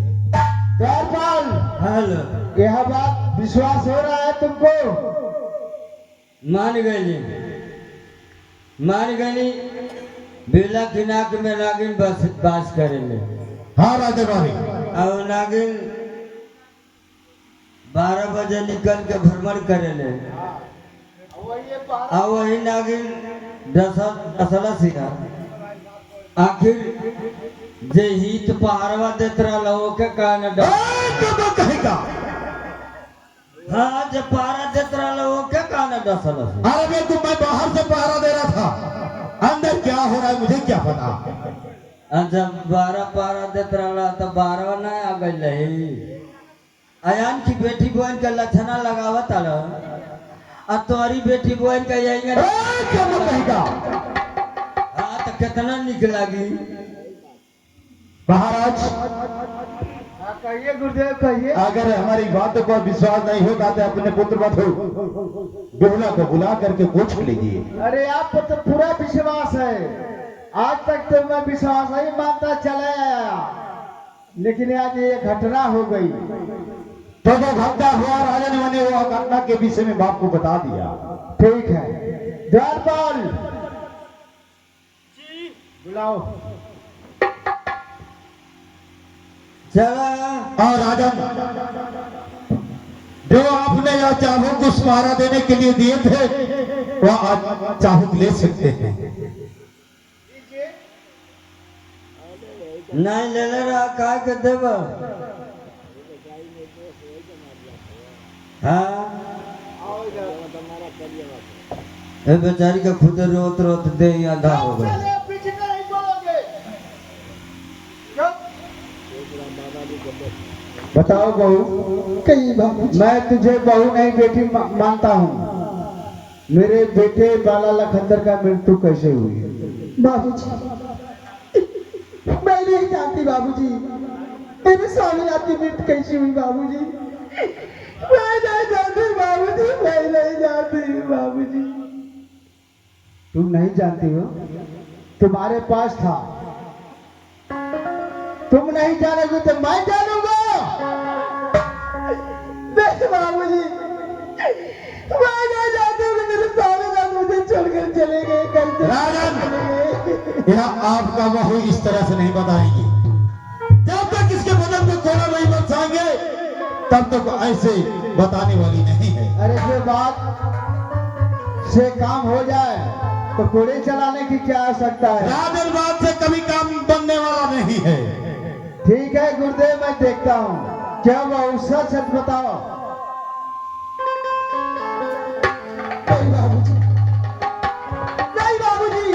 द्वारपाल, हेलो, यह बात विश्वास हो रहा है तुमको? मान गई, मान गई। बिरला की नाक में नागिन बास करेले। हाँ राजा भाई, और नागिन 12 बजे निकल के भ्रमण करेले। और वही नागिन दसला सिरा आखिर जे हित पहाड़वा देत रहा ओके कान डर। तो कहेगा हाँ, जब पहाड़ा देत रहा ओके कान डसल। अरे मैं तो मैं बाहर से पहरा दे रहा था, अंदर क्या हो रहा है मुझे क्या पता। जब 12 पहाड़ा देत रहा तो 12 ना आ गई रही। अयान की बेटी बहन का लक्षणा लगावत आलो और तुम्हारी बेटी बहन का यही कहेगा हाँ तो कितना निक लगी। महाराज कहिए गुरुदेव, कहिए। अगर हमारी बातों पर विश्वास नहीं होता तो अपने पुत्र बधू बिहुला को बुला करके पूछ लीजिए। अरे आपको तो पूरा विश्वास है, आज तक तो मैं विश्वास नहीं मानता चला आया, लेकिन आज ये घटना हो गई। तो जो घटना हुआ राजा ने मैंने वो घटना के विषय में बाप को बता दिया। ठीक है, द्वारपाल बुलाओ। चला और राजन, जो आपने यह चाबुक को सहारा देने के लिए दिए थे वह आज चाबुक ले सकते हैं। नहीं ले ले रहा काय के देव। हाँ, ए बेचारी का खुद रोत रोत दे आधा हो गए। बताओ बहू, कही बाबू, मैं तुझे बहू नहीं बेटी मानता हूँ। मेरे बेटे बाला लखनदर का मृत्यु कैसे हुई? बाबूजी मैं नहीं जानती बाबूजी, मेरे स्वामी आपकी मृत्यु कैसी हुई बाबूजी? मैं नहीं जानती बाबूजी, मैं नहीं जानती बाबूजी। तुम नहीं जानती हो? तुम्हारे पास था, तुम नहीं जानोगे तो मैं जानूंगा। नहीं बाबूजी, मैं नहीं जानती हूँ कि मेरे स्वामी साहब मुझे छोड़कर चले गए, कैसे राजन, चले गए? यह आपका बहू इस तरह से नहीं बताएंगे। जब तक इसके बदन को कोना नहीं बरसाएंगे तब तक ऐसे बताने वाली नहीं है। अरे जो बात से काम हो जाए तो कोड़े चलाने की क्या आवश्यकता है? राजन, बात से कभी काम बनने वाला नहीं है। ठीक है गुरुदेव, मैं देखता हूँ। क्या वो सच सच बताओ। नहीं बाबूजी, नहीं बाबूजी,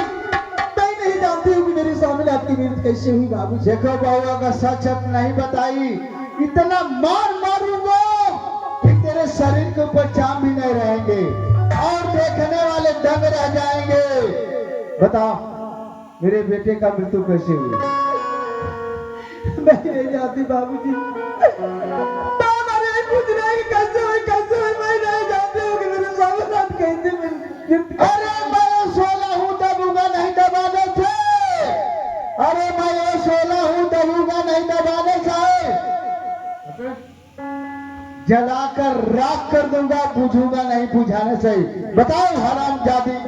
मैं नहीं जानती हूँ कि मेरे स्वामी ने आपकी मृत्यु कैसे हुई बाबूजी। देखो बहू, अगर सच सच नहीं बताई इतना मार मारूंगा कि तेरे शरीर के ऊपर चाम भी नहीं रहेंगे और देखने वाले दंग रह जाएंगे। बताओ, मेरे बेटे का मृत्यु कैसे हुई? मैं नहीं जानती बाबूजी, बाबा ने कुछ नहीं, कैसे हुई मैं नहीं जानती हूँ कि मेरे स्वामी ने आप कैसे मृत्यु। अरे मैं 16 हूँ, दबूंगा नहीं दबाने से। अरे मैं 16 हूँ, दबूंगा नहीं दबाने से। जलाकर राख कर दूंगा, बुझूंगा नहीं बुझाने से। बताओ हरामजादी।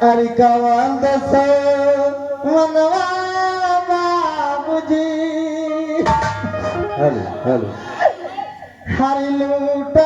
अरे कवन दसो मनवा बाबूजी हेलो हेलो हरि लूटा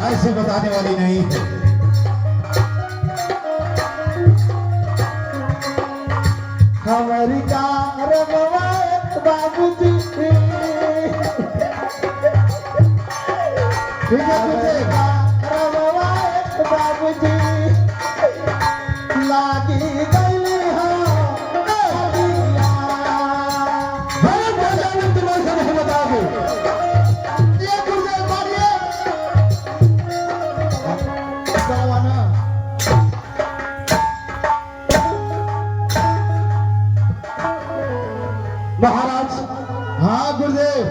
ऐसे बताने वाली नहीं है। हमारी कार बाबूजी बाबूजी लागी गई तुम्हारे से नहीं बताओगे। महाराज हाँ गुरुदेव,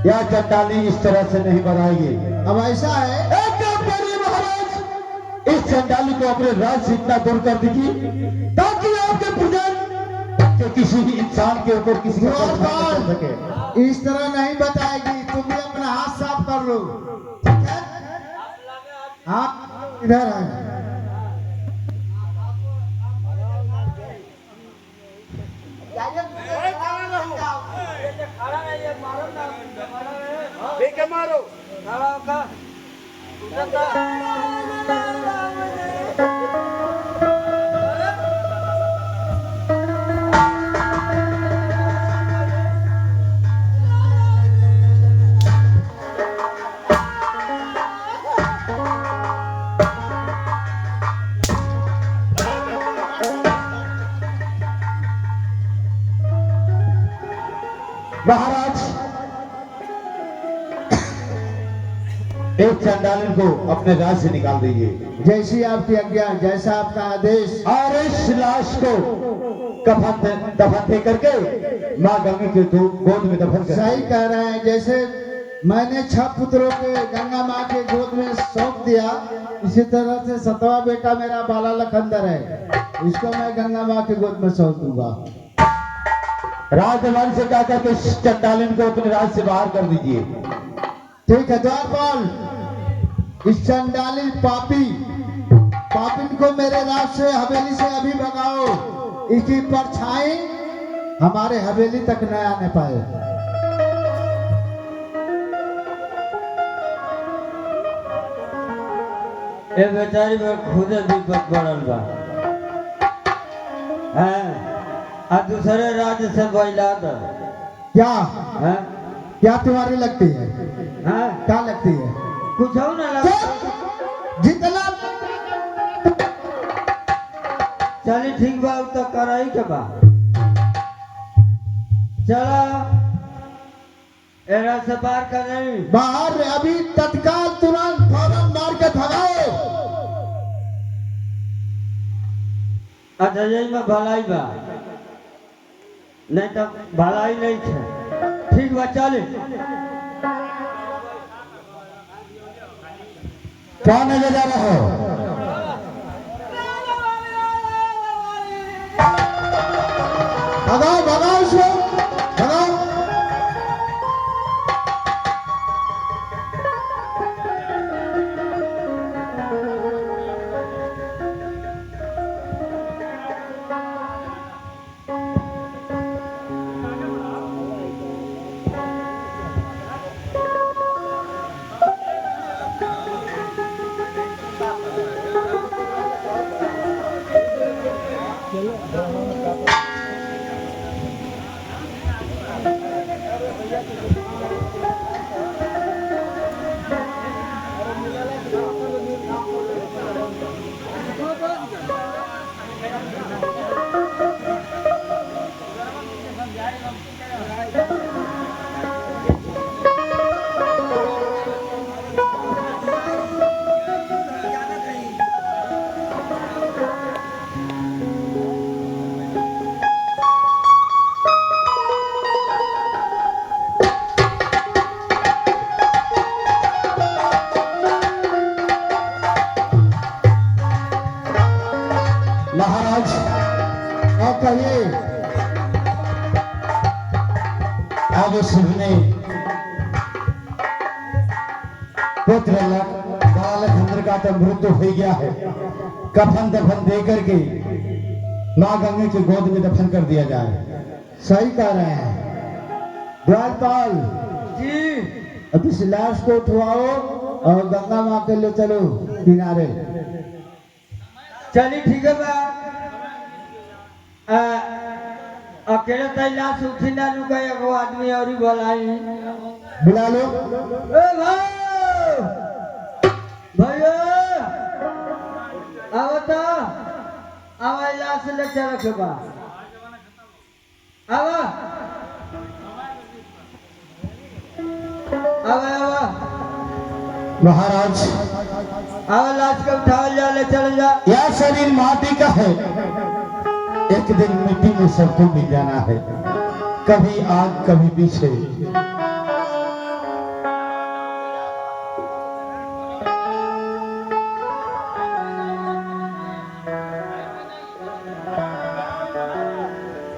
यह चंडाली इस तरह से नहीं बनाएगी। अब ऐसा है एक काम करिए महाराज, इस चंडाली को अपने राज से इतना दूर कर दीजिए ताकि आपके पुजन के किसी भी इंसान के ऊपर किसी का पत्थर न चल सके। इस तरह नहीं बताएगी, तुम भी अपना हाथ साफ कर लो, ठीक है? हाथ इधर है। महाराज एक चंडालन को अपने राज से निकाल दीजिए। जैसी आपकी आज्ञा, जैसा आपका आदेश। और इस लाश को दफन दे करके माँ गंगा के गोद में दफन कर। सही कह रहे हैं, जैसे मैंने 6 पुत्रों के गंगा माँ के गोद में सौंप दिया, इसी तरह से 7वां बेटा मेरा बाला लखंदर है, इसको मैं गंगा माँ के गोद में सौंप दूंगा। राजदरबार से क्या करके इस चंडालन को अपने राज से बाहर कर दीजिए। ठीक है द्वारपाल, इस चंडाली पापिन को मेरे राज से, हवेली से अभी भगाओ, इसकी परछाई हमारे हवेली तक न आने पाए। ए बेचारी में खुद विपद पड़ल बा हैं, आ दूसरे राज्य से बैला दो क्या हैं, क्या तुम्हारी लगती है? हैं, क्या लगती है? कुछ हो ना लगा। जितना चलिए ठीक बा, उ तो कराई के बा। चला एरा से बाहर कर नहीं। बाहर अभी तत्काल तुरंत फौरन मार के भगाओ। अच्छा यही में भलाई बा, नहीं तो भलाई नहीं है। ठीक बा चले। क्या नजर जा रहा हो? भगाओ भगाओ उसको, भगाओ। महाराज आप कहिए। अब उसने पुत्र बाला लखनदर का तो मृत्यु हो गया है। कफन दफन दे करके माँ गंगे की गोद में दफन कर दिया जाए। सही कह रहे हैं द्वारपाल जी। अब इस लाश को उठवाओ और गंगा माँ के लिए चलो किनारे। चलिए ठीक है बा। अकेले तैलाश उठी ना रुका, एगो आदमी और ही बोलाई। बुला लो। ए भाई भैया आओ तो आवा, लाश लेके रखे बा। आवा आवा आवा महाराज आवा, लाश को उठा जा, ले चल जा। यह शरीर माटी का है, एक दिन मिट्टी में सबको मिल जाना है। कभी आग कभी पीछे।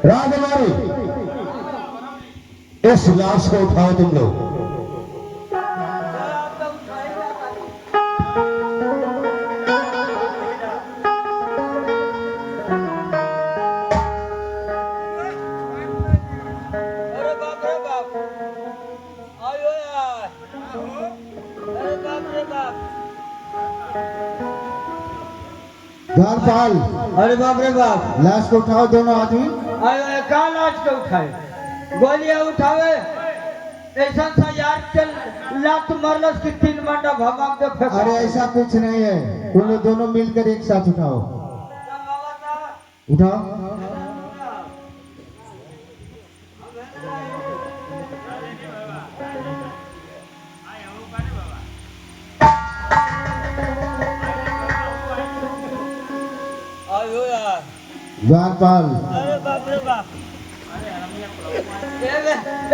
राजकुमारी इस लाश को उठाओ तुम लोग। अरे बाप रे बाप, आयो यार, अरे बाप रे बाप, द्वारपाल अरे बाप रे बाप, लाश को उठाओ दोनों आदमी। आयो का लाश के उठाए, गोलियां उठावे, ऐसा सा यार चल लात मरलस की 3 मंडा भगाम दे फेंक। अरे ऐसा कुछ नहीं है, तुम लोग दोनों मिलकर एक साथ उठाओ। उठाओ। आयो यार, द्वारपाल अरे बाप रे बाप,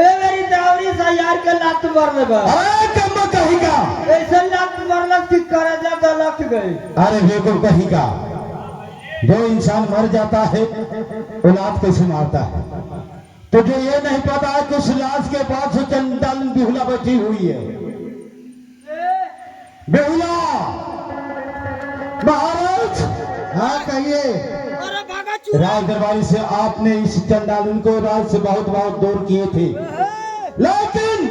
ए मेरी दावरी सा यार के लात मरले बा। अरे कम कहेगा। ऐसा लात मरलस की करे जा गलत गई। अरे बेवकूफ कहेगा, जो इंसान मर जाता है औलाद कैसे मारता है? तुझे ये नहीं पता है कि उस लाश के पास चंदन बिहुला बैठी हुई है। बिहुला महाराज। हाँ कहिए। अरे भागा चू, राज दरबारी से आपने इस चंडालिन को राज से बहुत बहुत दूर किए थे, लेकिन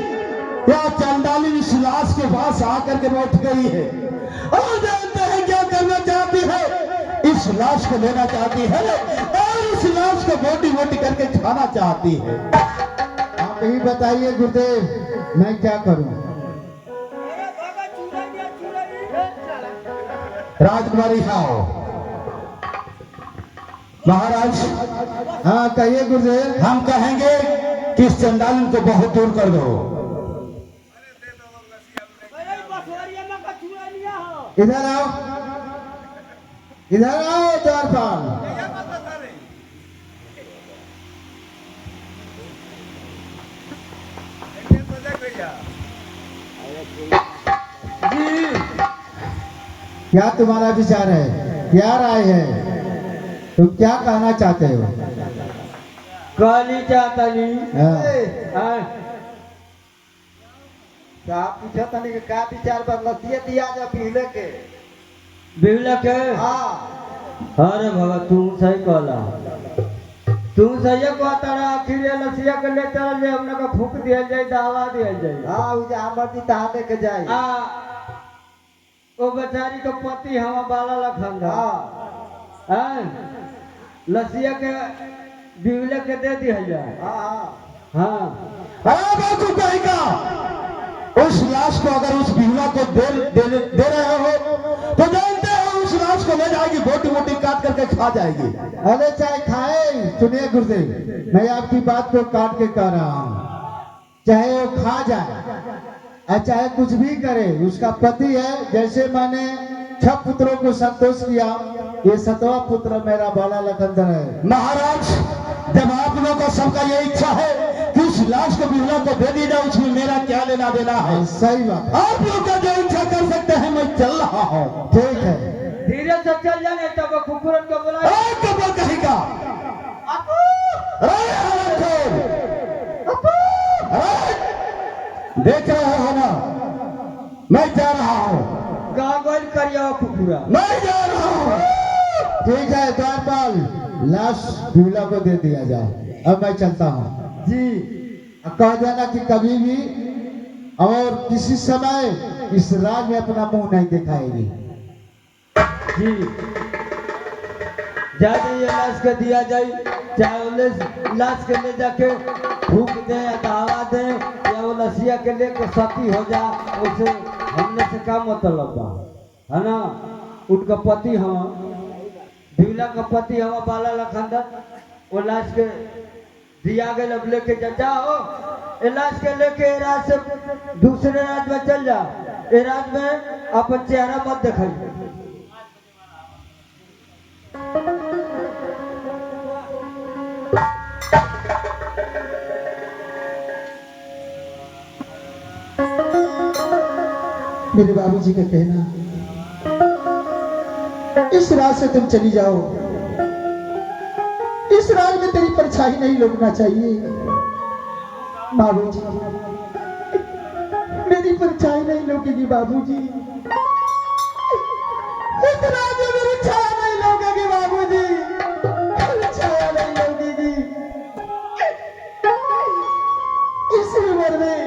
यह चंडालिन इस लाश के पास आकर के बैठ गई है और जानते हैं क्या करना चाहती है? इस लाश को लेना चाहती है और इस लाश को बोटी बोटी करके खाना चाहती है। आप ही बताइए गुरुदेव, मैं क्या करूं? राजकुमारी आओ। महाराज हाँ कहिए गुरुदेव। हम कहेंगे कि इस चंडालिन को बहुत दूर कर दो। इधर आओ, इधर आओ द्वारपाल। क्या तुम्हारा विचार है? क्या राय है? तुम क्या कहना चाहते हो? काली चाहता नहीं। हाँ। का पूछा तनी के का विचार बदलतिए दिया जा पीले के। बिहुला के, हां अरे बाबा तू सही कहला, तू सही कहता रहा। आखिर ये लसिया के ले चल जाए, हमने का फूक दिया जाए, दवा दिया जाए। हां उ जा मर्जी ता लेके जाए। आ वो बेचारी का पति हम बाला लखंदा, हां लसिया के बिहुला के दे दिया जाए। हां हाँ अरे बेवकूफ कहेगा, उस लाश को अगर उस बिहुला को दे रहे हो तो जानते हो उस लाश को ले जाएगी, बोटी बोटी काट करके खा जाएगी। अरे चाहे खाए। सुनिए गुरुदेव, मैं आपकी बात को काट के कह रहा हूँ, चाहे वो खा जाए और चाहे कुछ भी करे, उसका पति है। जैसे मैंने 6 पुत्रों को संतोष किया, ये 7वां पुत्र मेरा बाला लखनदर है। महाराज जब आप लोगों का सबका ये इच्छा है कि उस लाश को बिहुला को दे दी जाए, उसमें मेरा क्या लेना देना है? सही बात। आप लोग का जो इच्छा कर सकते हैं, मैं चल रहा हूँ। ठीक है। धीरे से चल जाने, तब कुकुरन को बुला। अरे देख रहे हो ना, मैं जा रहा हूँ, गागल करिया कुकुरा। मैं जा रहा हूँ। ठीक है द्वारपाल, लाश दूल्हा को दे दिया जाए। अब मैं चलता हूँ जी कह देना कि कभी भी और किसी समय इस राज में अपना मुंह नहीं दिखाएगी। जी जा जाइए, लाश के दिया जाए, चाहे वो लाश के ले जाके फूक दे या दहावा दे या वो लसिया के लेके सती हो जा, उसे हमने से का मतलब बा, है ना। उनका पति हम दूल्हा का पति हम बाला लखंदर, वो लाश के दिया गए, अब लेके जाओ ए लाश के लेके ए राज से दूसरे राज में चल जा। ए राज में अपन चेहरा मत दिखाइए। मेरे बाबूजी का कहना, इस राज से तुम चली जाओ, इस राज में तेरी परछाई नहीं लुकना चाहिए। बाबूजी मेरी परछाई नहीं लुकेगी, बाबूजी इस राज में मेरी छाया नहीं लुकेगी, बाबूजी छाया नहीं लुकेगी। इस उम्र में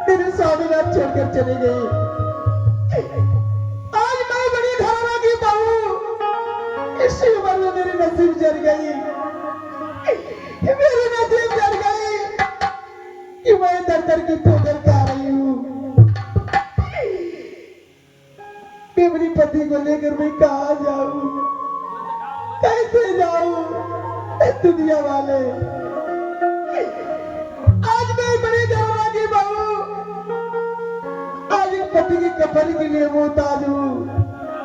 मेरे स्वामीनाथ छोड़कर चले गए। आज मैं बड़ी घराना की बहू, इस उम्र में मेरी नसीब जल गई, मेरी नसीब जल गई कि मैं दर दर की ठोकर खा रही हूँ। मैं अपनी पति को लेकर मैं कहाँ जाऊँ, कैसे जाऊँ? दुनिया वाले, आज मैं बड़ी घराना की बहू, आज एक पति की कफन के लिए मोहताज हूँ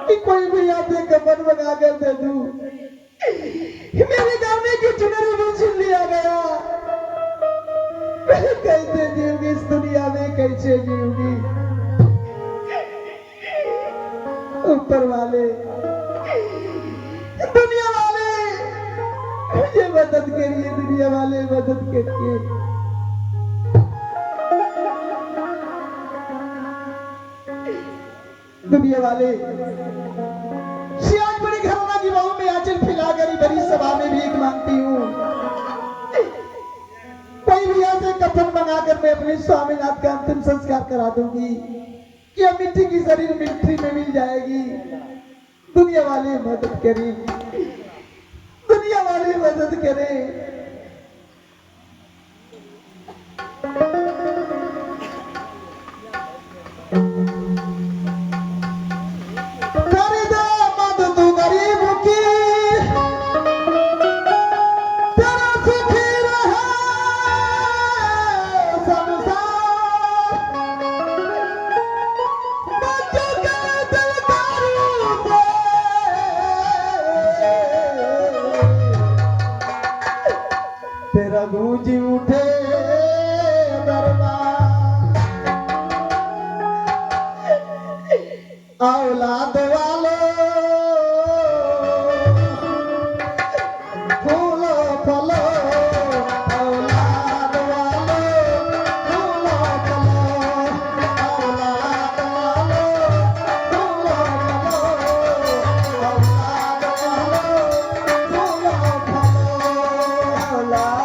कि कोई भी यहाँ से कफन मंगा कर दे दूं। मेरे गाने की चुनरी भी छीन लिया गया। मैं कैसे जीऊंगी इस दुनिया में, कैसे जीऊंगी? ऊपर वाले, दुनिया वाले मुझे मदद करिए, दुनिया वाले मदद करिए। दुनिया वाले, सियाज बड़ी घराना की बहू में आंचल फैलाकर बड़ी सभा में भीख मांगती हूँ। कोई भी यहाँ से कफन मंगाकर मैं अपने स्वामीनाथ का अंतिम संस्कार करा दूंगी कि अब मिट्टी की शरीर मिट्टी में मिल जाएगी। दुनिया वाले मदद करें, दुनिया वाले मदद करें। तेरा गूंज उठे दरबार, औलाद वालो फूलो फलो, औलाद वालो फूलो फलो, औलाद वालो फूलो फलो, औलाद वालो फूलो फलो, औलाद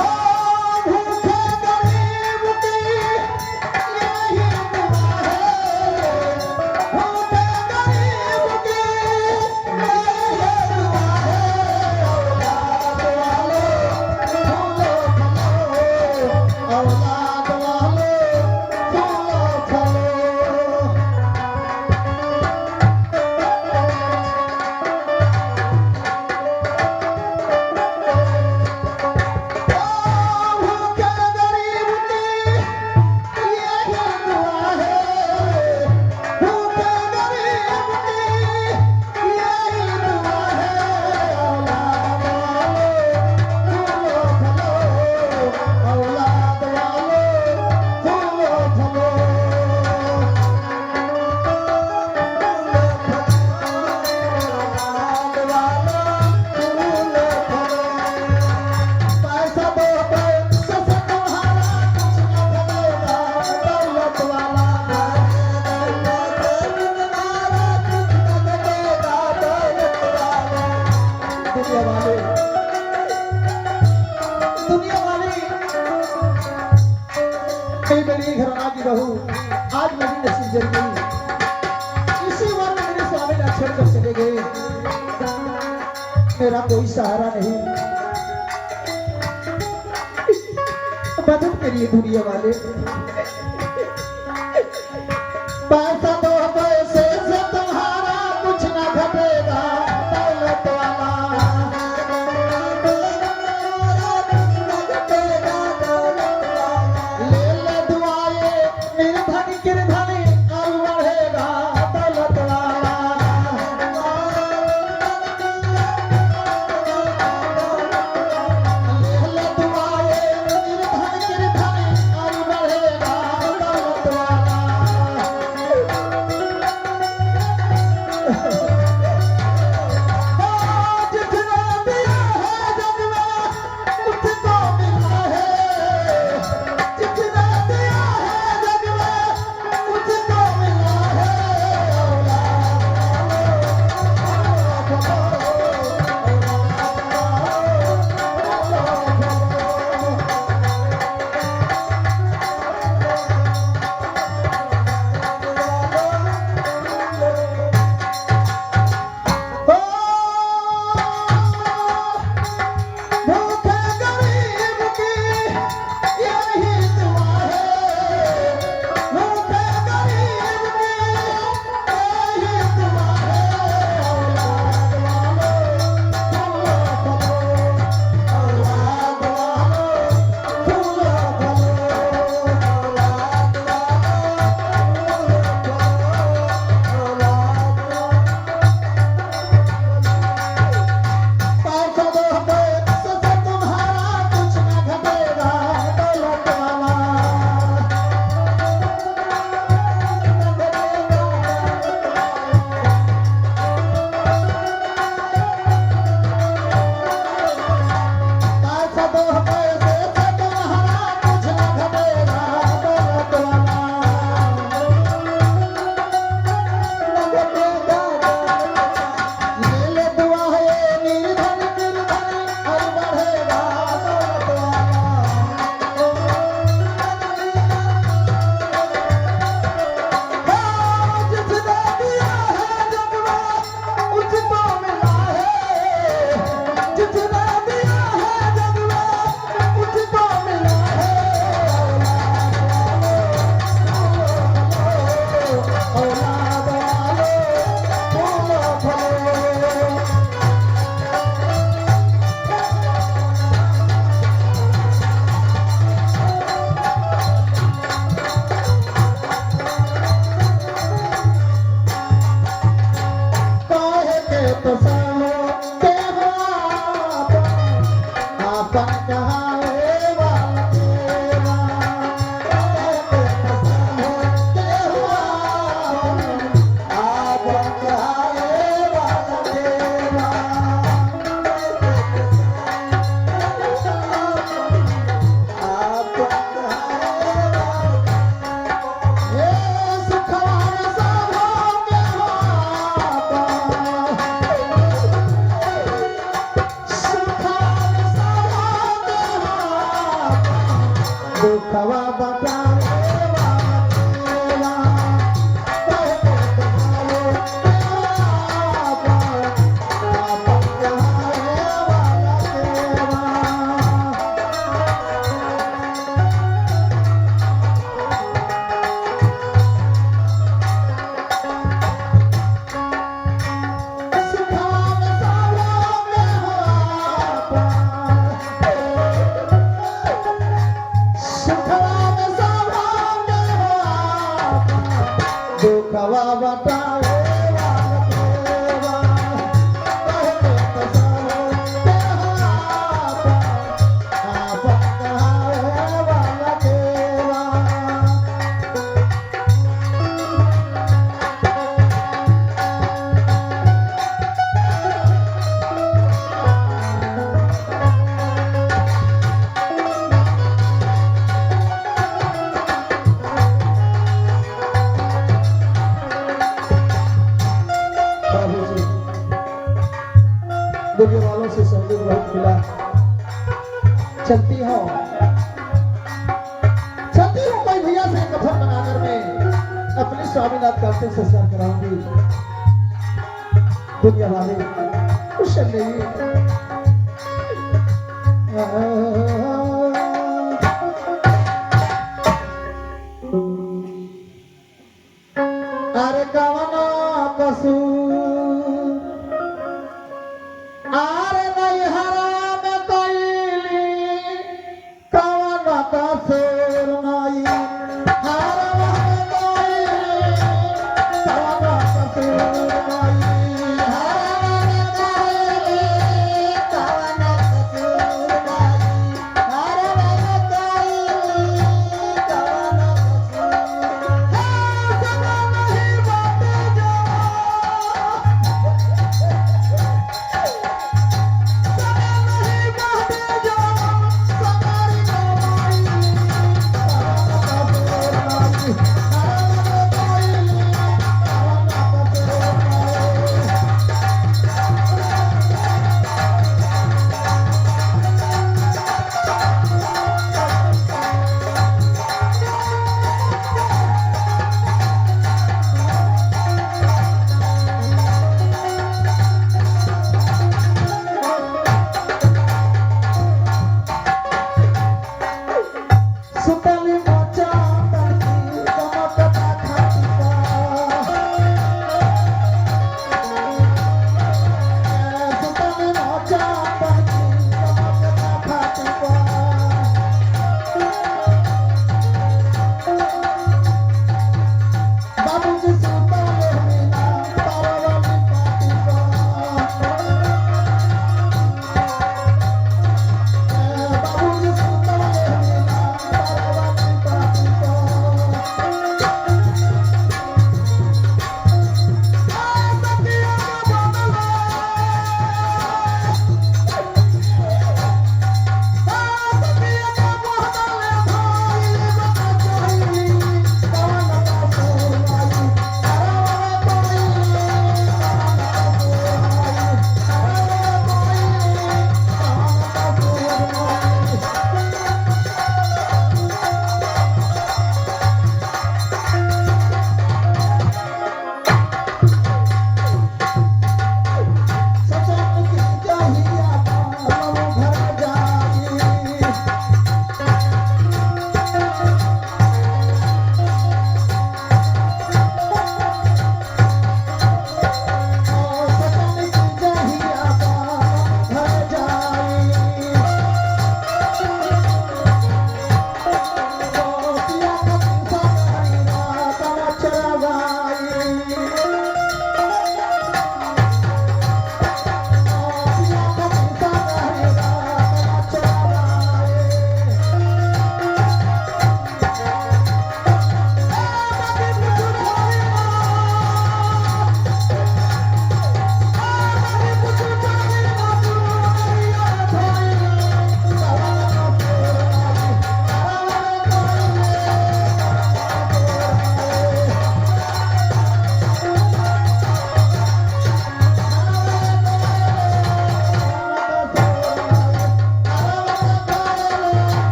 Oh! कई बड़ी घराना की बहू आज मेरी नसीब जल गई। इसी बार में मेरे स्वामी ने छोड़ कर चले गए। मेरा कोई सहारा नहीं। मदद करिए दुनिया वाले। पैसा दो पैसे से तुम्हारा कुछ ना घटेगा दौलत वाला। ले ले दुआए निर्धन गिरधन और बढ़ेगा दौलत वाला। ले ले दुआए निर्धन गिरधन और बढ़ेगा दौलत वाला। जितना दिया है जग में उसको मिला है। जितना दिया है जग में उसको मिला है। भूखे गरीब की यही दुआ है। भूखे गरीब की यही दुआ है। औलाद वालों औलाद वालों फूलो फलो। औलाद पैसा दो पैसे से तुम्हारा कुछ ना घटेगा दौलत वाला। पैसा दो पैसे से तुम्हारा कुछ ना घटेगा दौलत वाला। ले ले दुआ है निर्धन गिरधन और बढ़ेगा दौलत वाला। जितना दिया है जग में उसको मिला है। जितना दिया है जग में उसको मिला है। औलाद वालों फूलो फलो। काहे के तो सालो के हो आपन कहावे वाला तेरा। काहे के तो सालो के हो आपन कहावे वाला तेरा। आपन कहावे ये सुखवान साभो के हो सुखवान साभो के हो दुखवा बतावे वाला तेरा। कहे के तो सालो के हो आपन कहावे वाला तेरा। सुखवान साभो के हो सुखवान साभो के हो दुखवा बतावे वाला तेरा। कहे के तो सालो के हो आपन कहावे वाला तेरा। बाबू जी दुनिया वालों से सहयोग बहुत मिला। चलती हूँ कोई स्वामीनाथ का अंतिम संस्कार कराऊंगी। दुनिया वाले कुछ नहीं। अरे कवना कसूर अरे नहीं हराम कैली कवना कसूर नहीं हराम कैली कवना कसूर नहीं हराम कैली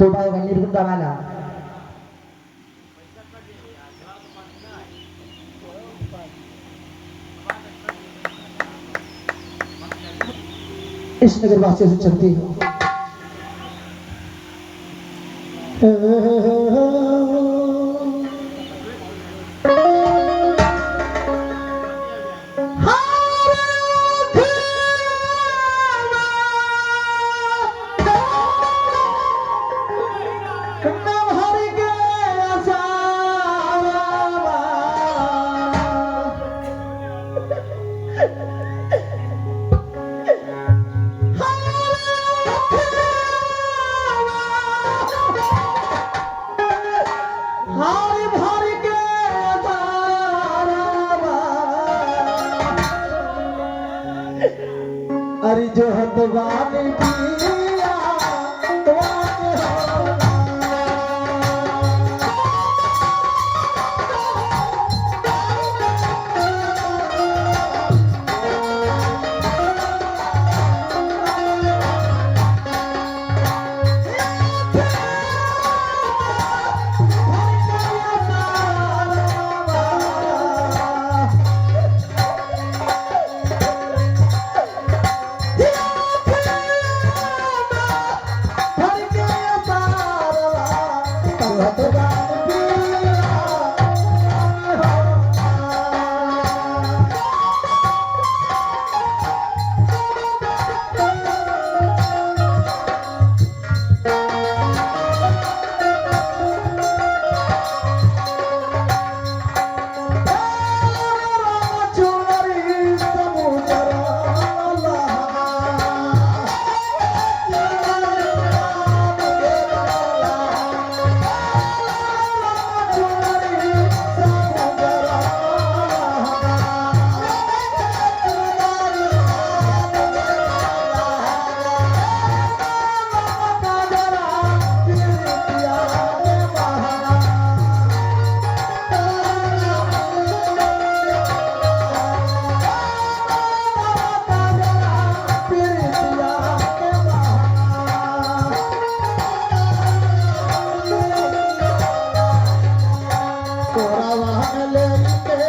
छोटा होगा निर्गुंदा वाला। इस नगर वासियों से चलती हो। अरे जो हतवानी पिया तोरा वहां ले